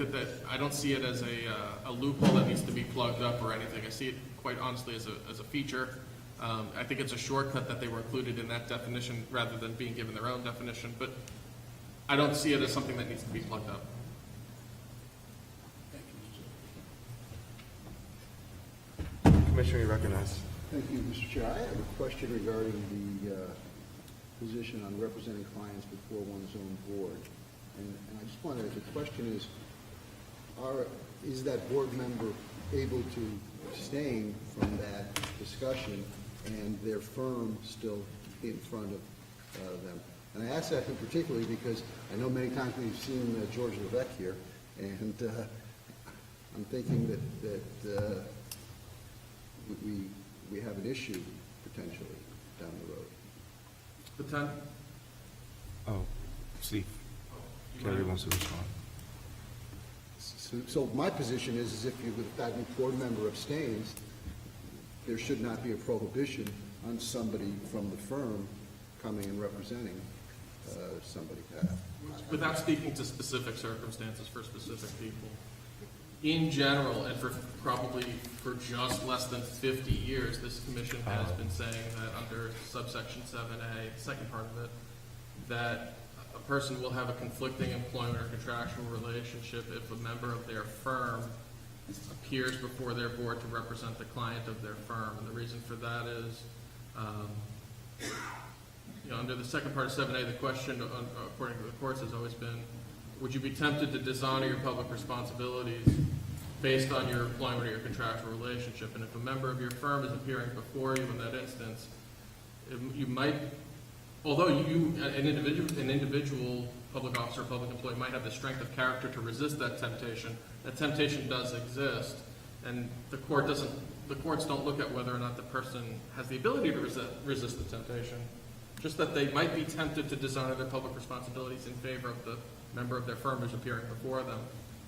I don't see it as a loophole that needs to be plugged up or anything. I see it quite honestly as a feature. I think it's a shortcut that they were included in that definition rather than being given their own definition, but I don't see it as something that needs to be plugged up. Commissioner, you recognize. Thank you, Mr. Chair. I have a question regarding the position on representing clients before one's own board. And I just wanted, the question is that board member able to abstain from that discussion and their firm still be in front of them? And I ask that particularly because I know many times we've seen George Levesque here, and I'm thinking that we have an issue potentially down the road. The time? Oh, Steve. Kerry wants to respond. So my position is if that board member abstains, there should not be a prohibition on somebody from the firm coming and representing somebody. Without speaking to specific circumstances for specific people. In general, and probably for just less than 50 years, this commission has been saying that under subsection 7A, the second part of it, that a person will have a conflicting employment or contractual relationship if a member of their firm appears before their board to represent the client of their firm. And the reason for that is, under the second part of 7A, the question, according to the courts, has always been, would you be tempted to dishonor your public responsibilities based on your employment or your contractual relationship? And if a member of your firm is appearing before you in that instance, you might, although an individual public officer or public employee might have the strength of character to resist that temptation does exist, and the courts don't look at whether or not the person has the ability to resist the temptation, just that they might be tempted to dishonor their public responsibilities in favor of the member of their firm who's appearing before them.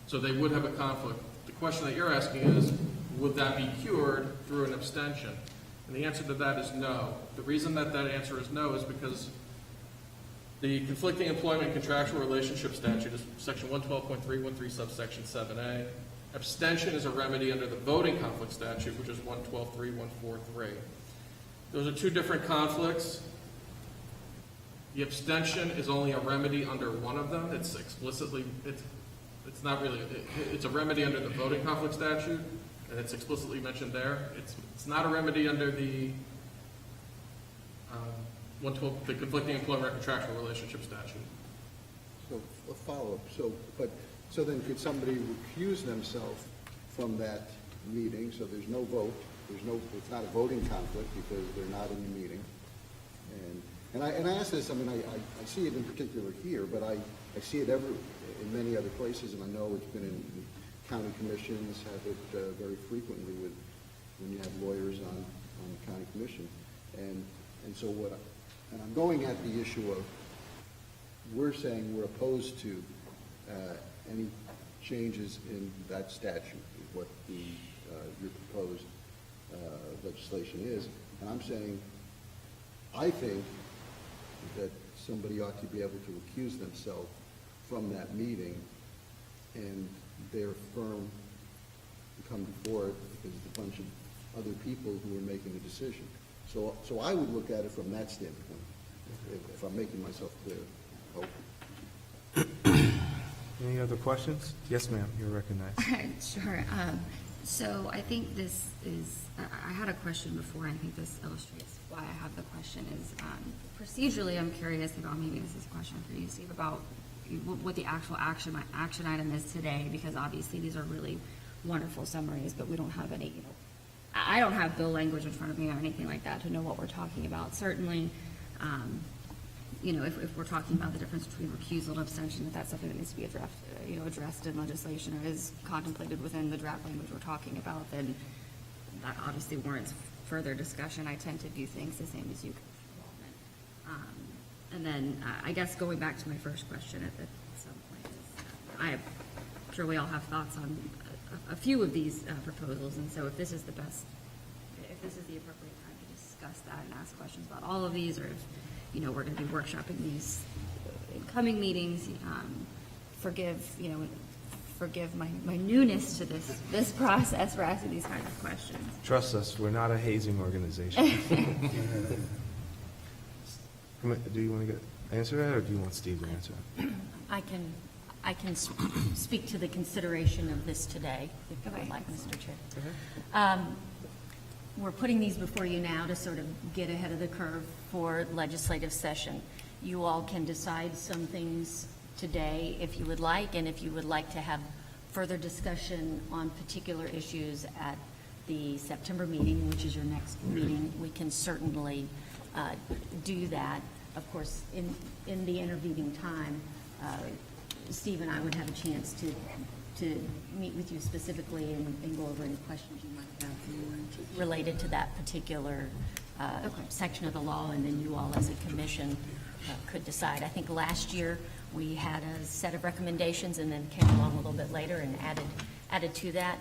So they would have a conflict. The question that you're asking is, would that be cured through an abstention? And the answer to that is no. The reason that answer is no is because the conflicting employment contractual relationship statute is section 112.313 subsection 7A. Abstention is a remedy under the voting conflict statute, which is 112.3143. Those are two different conflicts. The abstention is only a remedy under one of them. It's explicitly, it's not really, it's a remedy under the voting conflict statute, and it's explicitly mentioned there. It's not a remedy under the 112, the conflicting employment contractual relationship statute. So a follow-up. So then could somebody recuse themselves from that meeting? So there's no vote. It's not a voting conflict because they're not in the meeting. And I ask this, I mean, I see it in particular here, but I see it in many other places, and I know it's been in county commissions, have it very frequently when you have lawyers on the county commission. And so and I'm going at the issue of, we're saying we're opposed to any changes in that statute, what your proposed legislation is. And I'm saying, I think that somebody ought to be able to recuse themselves from that meeting and their firm come before it because it's a bunch of other people who are making the decision. So I would look at it from that standpoint, if I'm making myself clear. Any other questions? Yes, ma'am, you're recognized. Sure. So I think this is, I had a question before, and I think this illustrates why I have the question is, procedurally, I'm curious about, maybe this is a question for you, Steve, about what the actual action item is today, because obviously these are really wonderful summaries, but we don't have any, I don't have bill language in front of me or anything like that to know what we're talking about. Certainly, if we're talking about the difference between recusal and abstention, if that's something that needs to be addressed in legislation or is contemplated within the draft language we're talking about, then that obviously warrants further discussion. I tend to view things the same as you. And then, I guess going back to my first question at some point, I'm sure we all have thoughts on a few of these proposals, and so if this is the appropriate time to discuss that and ask questions about all of these, or if, we're going to be workshopping these in coming meetings, forgive my newness to this process for asking these kinds of questions. Trust us, we're not a hazing organization. Do you want to answer that, or do you want Steve to answer it? I can speak to the consideration of this today, if you would like, Mr. Chair. We're putting these before you now to sort of get ahead of the curve for legislative session. You all can decide some things today if you would like, and if you would like to have further discussion on particular issues at the September meeting, which is your next meeting, we can certainly do that. Of course, in the intervening time, Steve and I would have a chance to meet with you specifically and go over any questions you might have related to that particular section of the law, and then you all as a commission could decide. I think last year we had a set of recommendations and then came along a little bit later and added to that.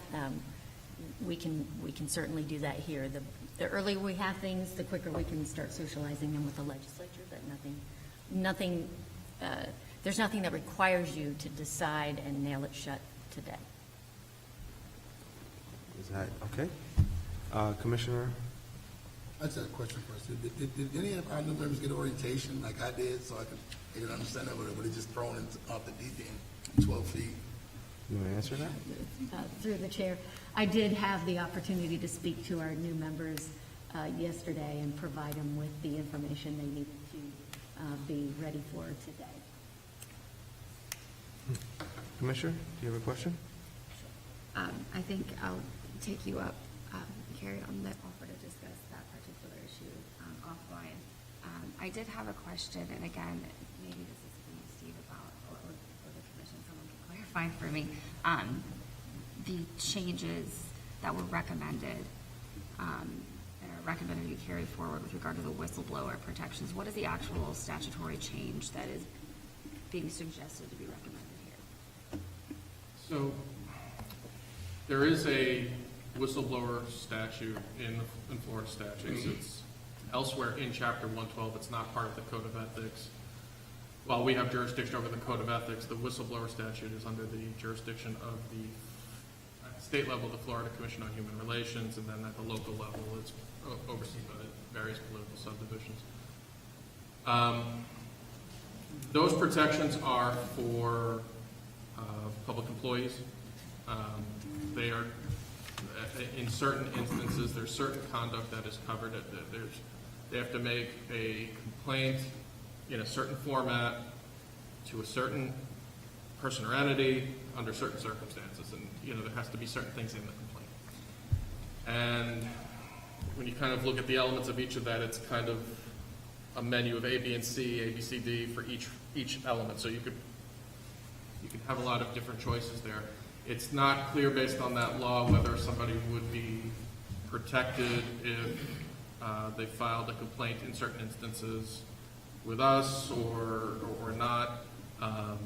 We can certainly do that here. The earlier we have things, the quicker we can start socializing them with the legislature, but there's nothing that requires you to decide and nail it shut today. Is that okay? Commissioner? I just had a question first. Did any of our new members get orientation like I did, so I could understand that, or were they just thrown off the deep end, 12 feet? You want to answer that? Through the chair, I did have the opportunity to speak to our new members yesterday and provide them with the information they needed to be ready for today. Commissioner, do you have a question? I think I'll take you up, Carrie, on the offer to discuss that particular issue offline. I did have a question, and again, maybe this is for you, Steve, about, or the commission, someone can clarify for me, the changes that were recommended, and are recommended to be carried forward with regard to the whistleblower protections. What is the actual statutory change that is being suggested to be recommended here? So there is a whistleblower statute in Florida statutes. It's elsewhere in Chapter 112. It's not part of the Code of Ethics. While we have jurisdiction over the Code of Ethics, the whistleblower statute is under the jurisdiction of the state level, the Florida Commission on Human Relations, and then at the local level, it's overseen by various political subdivisions. Those protections are for public employees. They are, in certain instances, there's certain conduct that is covered. They have to make a complaint in a certain format to a certain person or entity under certain circumstances, and there has to be certain things in the complaint. And when you kind of look at the elements of each of that, it's kind of a menu of A, B, and C, A, B, C, D for each element. So you could have a lot of different choices there. It's not clear based on that law whether somebody would be protected if they filed a complaint in certain instances with us or not. I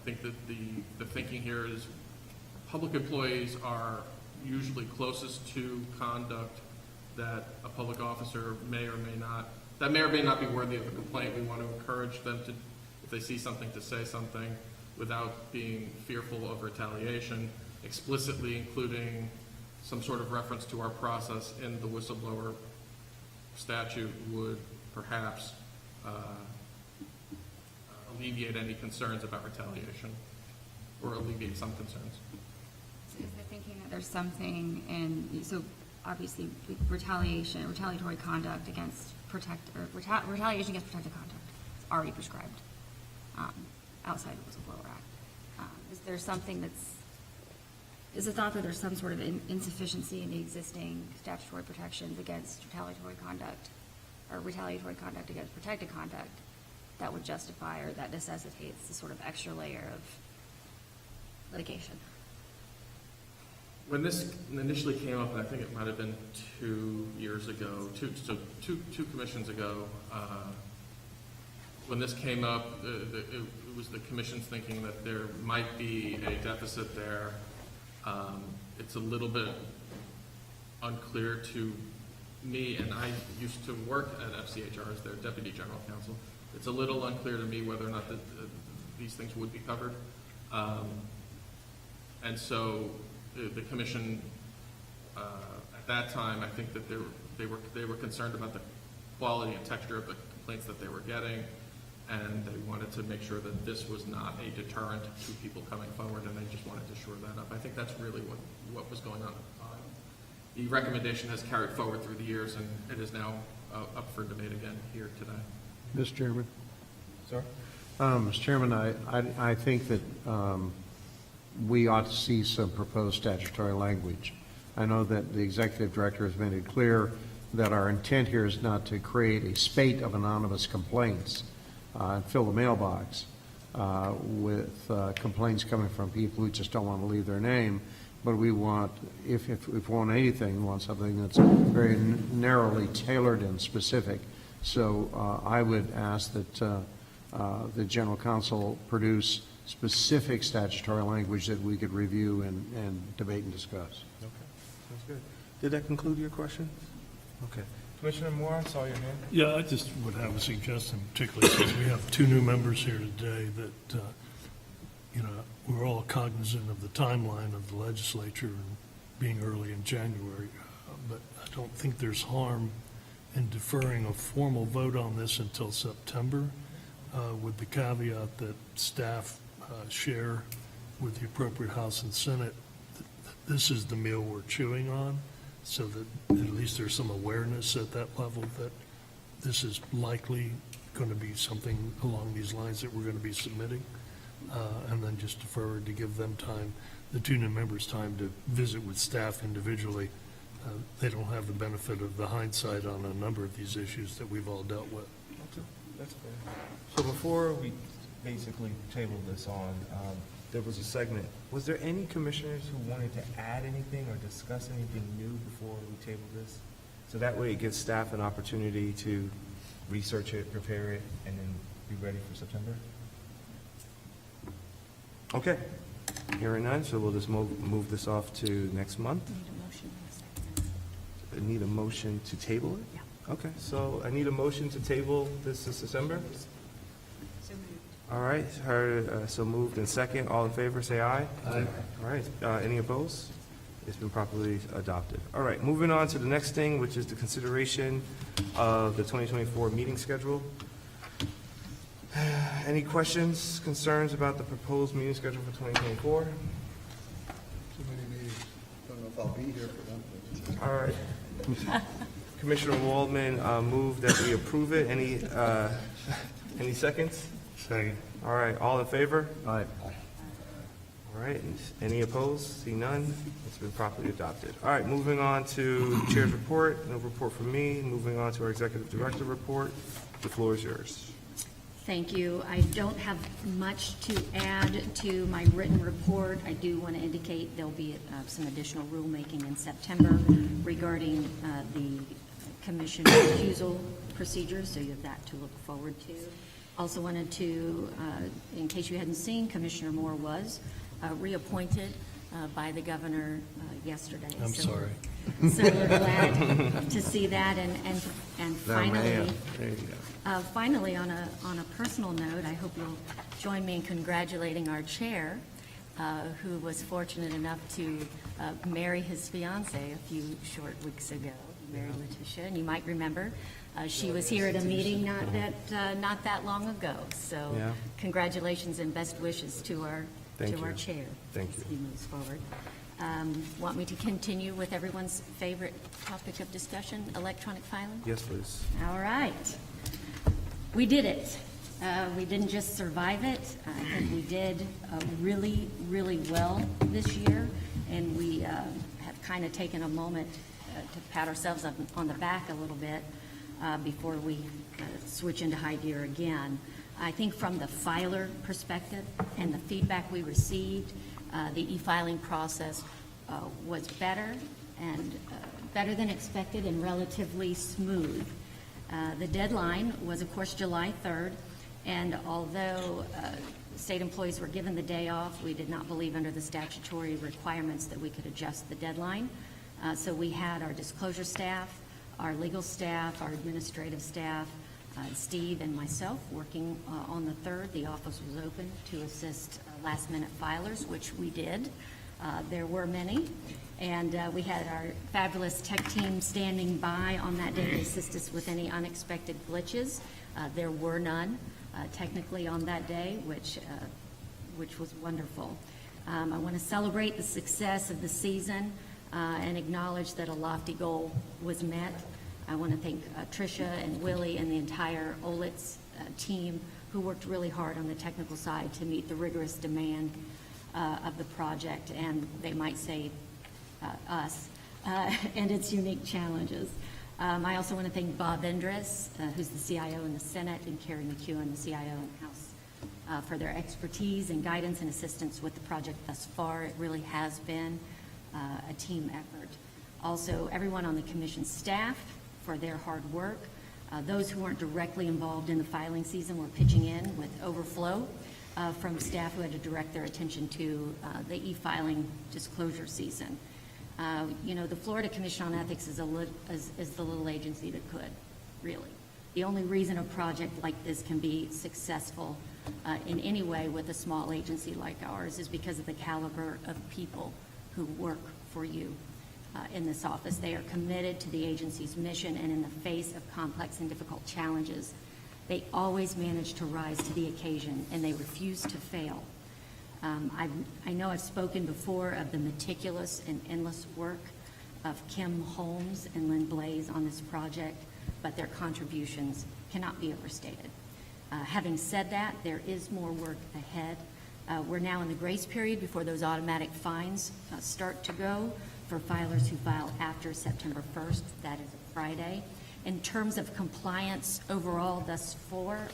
think that the thinking here is public employees are usually closest to conduct that a public officer may or may not be worthy of a complaint. We want to encourage them to, if they see something, to say something without being fearful of retaliation, explicitly including some sort of reference to our process in the whistleblower statute would perhaps alleviate any concerns about retaliation, or alleviate some concerns. So is the thinking that there's something in, so obviously retaliatory conduct against retaliation against protected conduct is already prescribed. outside the Whistleblower Act. Is there something is the thought that there's some sort of insufficiency in the existing statutory protections against retaliatory conduct against protected conduct that would justify or that necessitates the sort of extra layer of litigation? When this initially came up, and I think it might have been 2 years ago, two commissions ago, when this came up, it was the commission's thinking that there might be a deficit there. It's a little bit unclear to me, and I used to work at FCHR as their deputy general counsel. It's a little unclear to me whether or not these things would be covered. And so the commission, at that time, I think that they were concerned about the quality and texture of the complaints that they were getting, and they wanted to make sure that this was not a deterrent to people coming forward, and they just wanted to shore that up. I think that's really what was going on at the time. The recommendation has carried forward through the years, and it is now up for debate again here today. Mr. Chairman? Sir? Mr. Chairman, I think that we ought to see some proposed statutory language. I know that the executive director has made it clear that our intent here is not to create a spate of anonymous complaints and fill the mailbox with complaints coming from people who just don't want to leave their name. But we want, if we want anything, we want something that's very narrowly tailored and specific. So I would ask that the general counsel produce specific statutory language that we could review and debate and discuss. Okay, sounds good. Did that conclude your question? Okay. Commissioner Moore, I saw your hand. Yeah, I just would have a suggestion, particularly since we have two new members here today, that, we're all cognizant of the timeline of the legislature and being early in January, but I don't think there's harm in deferring a formal vote on this until September, with the caveat that staff share with the appropriate House and Senate that this is the meal we're chewing on, so that at least there's some awareness at that level that this is likely going to be something along these lines that we're going to be submitting, and then just defer to give them time, the two new members, time to visit with staff individually. They don't have the benefit of the hindsight on a number of these issues that we've all dealt with. That's fair. So before we basically tabled this on, there was a segment. Was there any commissioners who wanted to add anything or discuss anything new before we tabled this? So that way it gives staff an opportunity to research it, prepare it, and then be ready for September? Okay. Hearing none, so we'll just move this off to next month. I need a motion to table it? Yeah. Okay, so I need a motion to table this to December? All right, heard, so moved and second. All in favor, say aye. Aye. All right, any opposed? It's been properly adopted. All right, moving on to the next thing, which is the consideration of the 2024 meeting schedule. Any questions, concerns about the proposed meeting schedule for 2024? Too many meetings. Don't know if I'll be here for them. All right. Commissioner Waldman moved that we approve it. Any seconds? Second. All right, all in favor? Aye. All right, any opposed? See none? It's been properly adopted. All right, moving on to Chair's report. No report from me. Moving on to our Executive Director report. The floor is yours. Thank you. I don't have much to add to my written report. I do want to indicate there'll be some additional rulemaking in September regarding the commission recusal procedures, so you have that to look forward to. Also wanted to, in case you hadn't seen, Commissioner Moore was reappointed by the governor yesterday. I'm sorry. So we're glad to see that, and finally, There you go. finally, on a personal note, I hope you'll join me in congratulating our chair, who was fortunate enough to marry his fiancée a few short weeks ago, Mary Letitia, and you might remember she was here at a meeting not that long ago. So Yeah. congratulations and best wishes to our Thank you. chair. Thank you. As he moves forward. Want me to continue with everyone's favorite topic of discussion, electronic filing? Yes, please. All right. We did it. We didn't just survive it. I think we did really, really well this year, and we have kind of taken a moment to pat ourselves on the back a little bit before we switch into high gear again. I think from the filer perspective and the feedback we received, the e-filing process was better and better than expected and relatively smooth. The deadline was, of course, July 3rd, and although state employees were given the day off, we did not believe under the statutory requirements that we could adjust the deadline. So we had our disclosure staff, our legal staff, our administrative staff, Steve and myself working on the 3rd. The office was open to assist last-minute filers, which we did. There were many, and we had our fabulous tech team standing by on that day to assist us with any unexpected glitches. There were none technically on that day, which was wonderful. I want to celebrate the success of the season and acknowledge that a lofty goal was met. I want to thank Tricia and Willie and the entire OLITS team who worked really hard on the technical side to meet the rigorous demand of the project, and they might say us, and its unique challenges. I also want to thank Bob Endres, who's the CIO in the Senate, and Carrie McEwen, the CIO in the House, for their expertise and guidance and assistance with the project thus far. It really has been a team effort. Also, everyone on the commission staff for their hard work. Those who weren't directly involved in the filing season were pitching in with overflow from staff who had to direct their attention to the e-filing disclosure season. The Florida Commission on Ethics is the little agency that could, really. The only reason a project like this can be successful in any way with a small agency like ours is because of the caliber of people who work for you in this office. They are committed to the agency's mission, and in the face of complex and difficult challenges, they always manage to rise to the occasion, and they refuse to fail. I know I've spoken before of the meticulous and endless work of Kim Holmes and Lynn Blaze on this project, but their contributions cannot be overstated. Having said that, there is more work ahead. We're now in the grace period before those automatic fines start to go for filers who file after September 1st. That is a Friday. In terms of compliance overall thus far,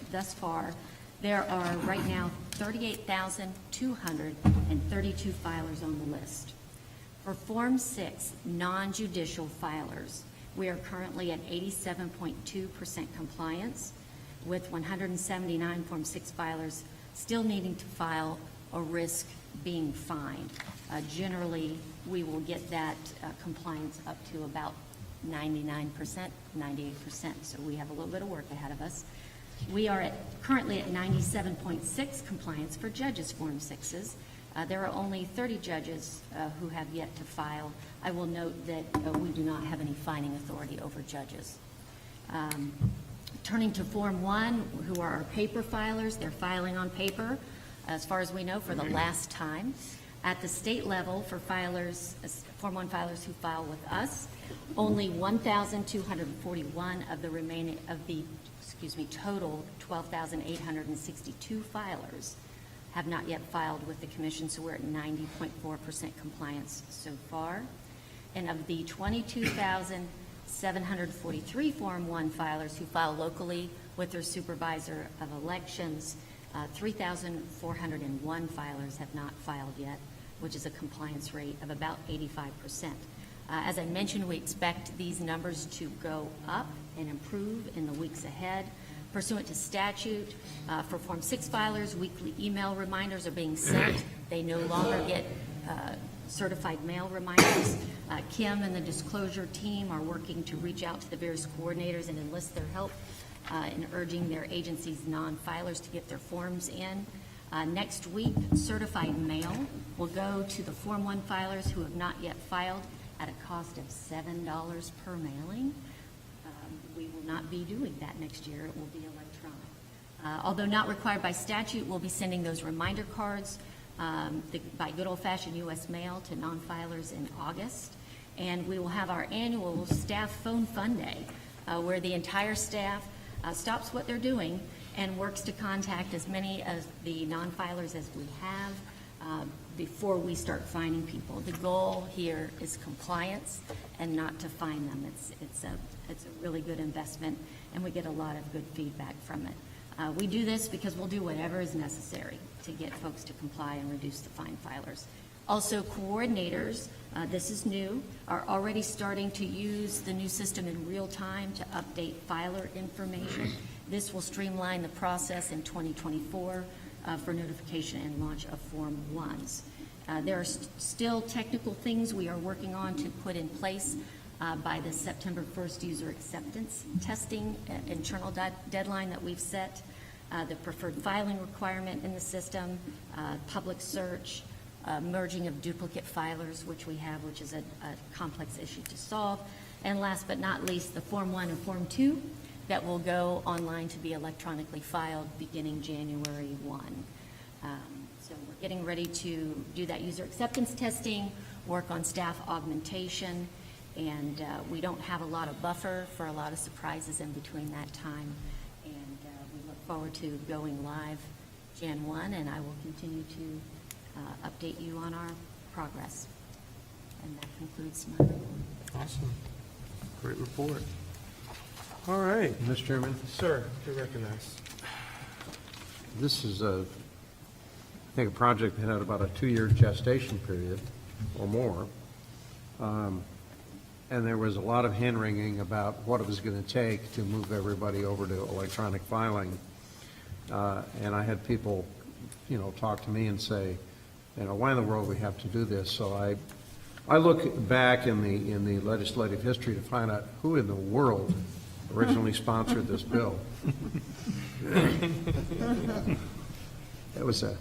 there are right now 38,232 filers on the list. For Form 6 non-judicial filers, we are currently at 87.2% compliance, with 179 Form 6 filers still needing to file or risk being fined. Generally, we will get that compliance up to about 99%, 98%, so we have a little bit of work ahead of us. We are currently at 97.6 compliance for judges' Form 6s. There are only 30 judges who have yet to file. I will note that we do not have any fining authority over judges. Turning to Form 1, who are our paper filers, they're filing on paper, as far as we know, for the last time. At the state level, for filers, Form 1 filers who file with us, only 1,241 of the remaining total 12,862 filers have not yet filed with the commission, so we're at 90.4% compliance so far. And of the 22,743 Form 1 filers who file locally with their supervisor of elections, 3,401 filers have not filed yet, which is a compliance rate of about 85%. As I mentioned, we expect these numbers to go up and improve in the weeks ahead. Pursuant to statute, for Form 6 filers, weekly email reminders are being sent. They no longer get certified mail reminders. Kim and the disclosure team are working to reach out to the various coordinators and enlist their help in urging their agency's non-filers to get their forms in. Next week, certified mail will go to the Form 1 filers who have not yet filed at a cost of $7 per mailing. We will not be doing that next year. It will be electronic. Although not required by statute, we'll be sending those reminder cards by good old-fashioned U.S. mail to non-filers in August. And we will have our annual staff phone fun day where the entire staff stops what they're doing and works to contact as many of the non-filers as we have before we start fining people. The goal here is compliance and not to fine them. It's a really good investment, and we get a lot of good feedback from it. We do this because we'll do whatever is necessary to get folks to comply and reduce the fine filers. Also, coordinators, this is new, are already starting to use the new system in real time to update filer information. This will streamline the process in 2024 for notification and launch of Form 1s. There are still technical things we are working on to put in place by the September 1st user acceptance testing internal deadline that we've set, the preferred filing requirement in the system, public search, merging of duplicate filers, which we have, which is a complex issue to solve, and last but not least, the Form 1 and Form 2 that will go online to be electronically filed beginning January 1. So we're getting ready to do that user acceptance testing, work on staff augmentation, and we don't have a lot of buffer for a lot of surprises in between that time. And we look forward to going live Jan 1, and I will continue to update you on our progress. And that concludes my report. Awesome. Great report. All right. Mr. Chairman, Sir, you're recognized. this is I think a project that had about a 2-year gestation period or more. And there was a lot of hand-wringing about what it was going to take to move everybody over to electronic filing. And I had people, talk to me and say, why in the world we have to do this? So I look back in the legislative history to find out who in the world originally sponsored this bill. That was a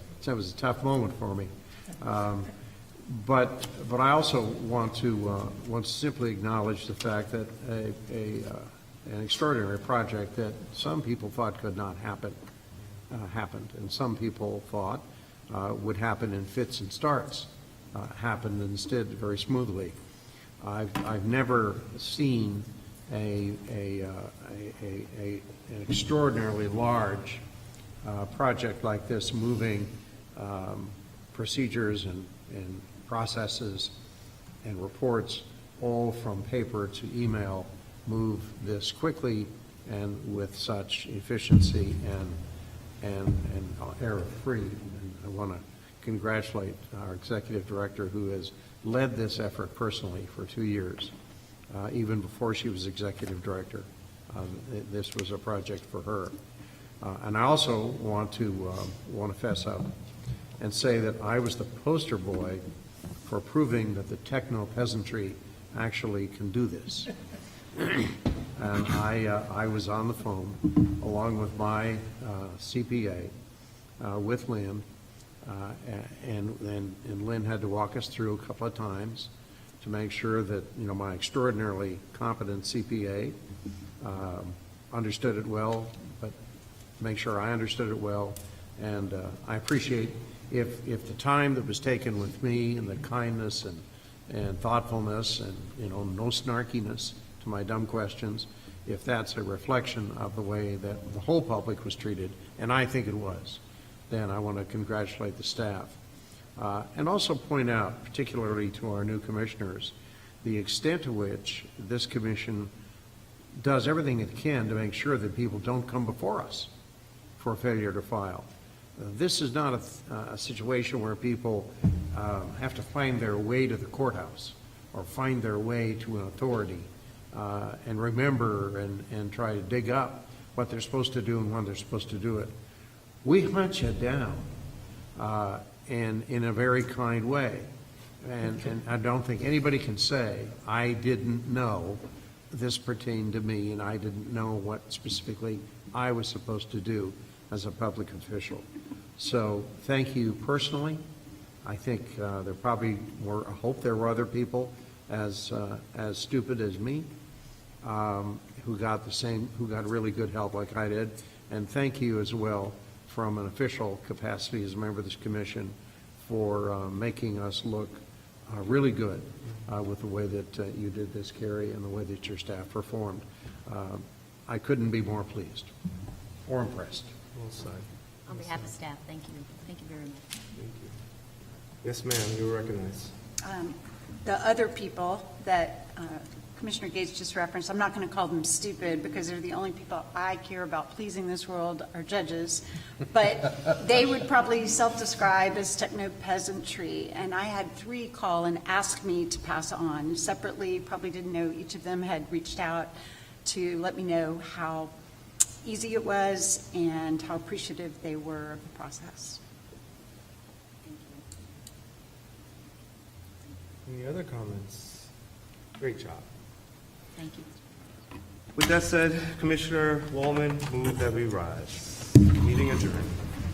tough moment for me. But I also want to simply acknowledge the fact that an extraordinary project that some people thought could not happen happened, and some people thought would happen in fits and starts happened instead very smoothly. I've never seen an extraordinarily large project like this moving procedures and processes and reports all from paper to email move this quickly and with such efficiency and error-free. And I want to congratulate our executive director who has led this effort personally for 2 years. Even before she was executive director, this was a project for her. And I also want to fess up and say that I was the poster boy for proving that the techno-peasantry actually can do this. And I was on the phone along with my CPA with Lynn, and Lynn had to walk us through a couple of times to make sure that my extraordinarily competent CPA understood it well, but make sure I understood it well. And I appreciate if the time that was taken with me and the kindness and thoughtfulness and no snarkiness to my dumb questions, if that's a reflection of the way that the whole public was treated, and I think it was, then I want to congratulate the staff. And also point out, particularly to our new commissioners, the extent to which this commission does everything it can to make sure that people don't come before us for failure to file. This is not a situation where people have to find their way to the courthouse or find their way to an authority and remember and try to dig up what they're supposed to do and when they're supposed to do it. We hunt you down and in a very kind way. And I don't think anybody can say, I didn't know this pertained to me and I didn't know what specifically I was supposed to do as a public official. So thank you personally. I think there probably were, I hope there were other people as stupid as me who got really good help like I did. And thank you as well from an official capacity as a member of this commission for making us look really good with the way that you did this, Carrie, and the way that your staff performed. I couldn't be more pleased or impressed. Well said. On behalf of staff, thank you. Thank you very much. Thank you. Yes, ma'am, you are recognized. The other people that Commissioner Gates just referenced, I'm not going to call them stupid because they're the only people I care about pleasing this world are judges, but they would probably self-describe as techno-peasantry, and I had 3 call and ask me to pass on separately, probably didn't know each of them had reached out to let me know how easy it was and how appreciative they were of the process. Any other comments? Great job. Thank you. With that said, Commissioner Wallman, move that we rise. Meeting adjourned.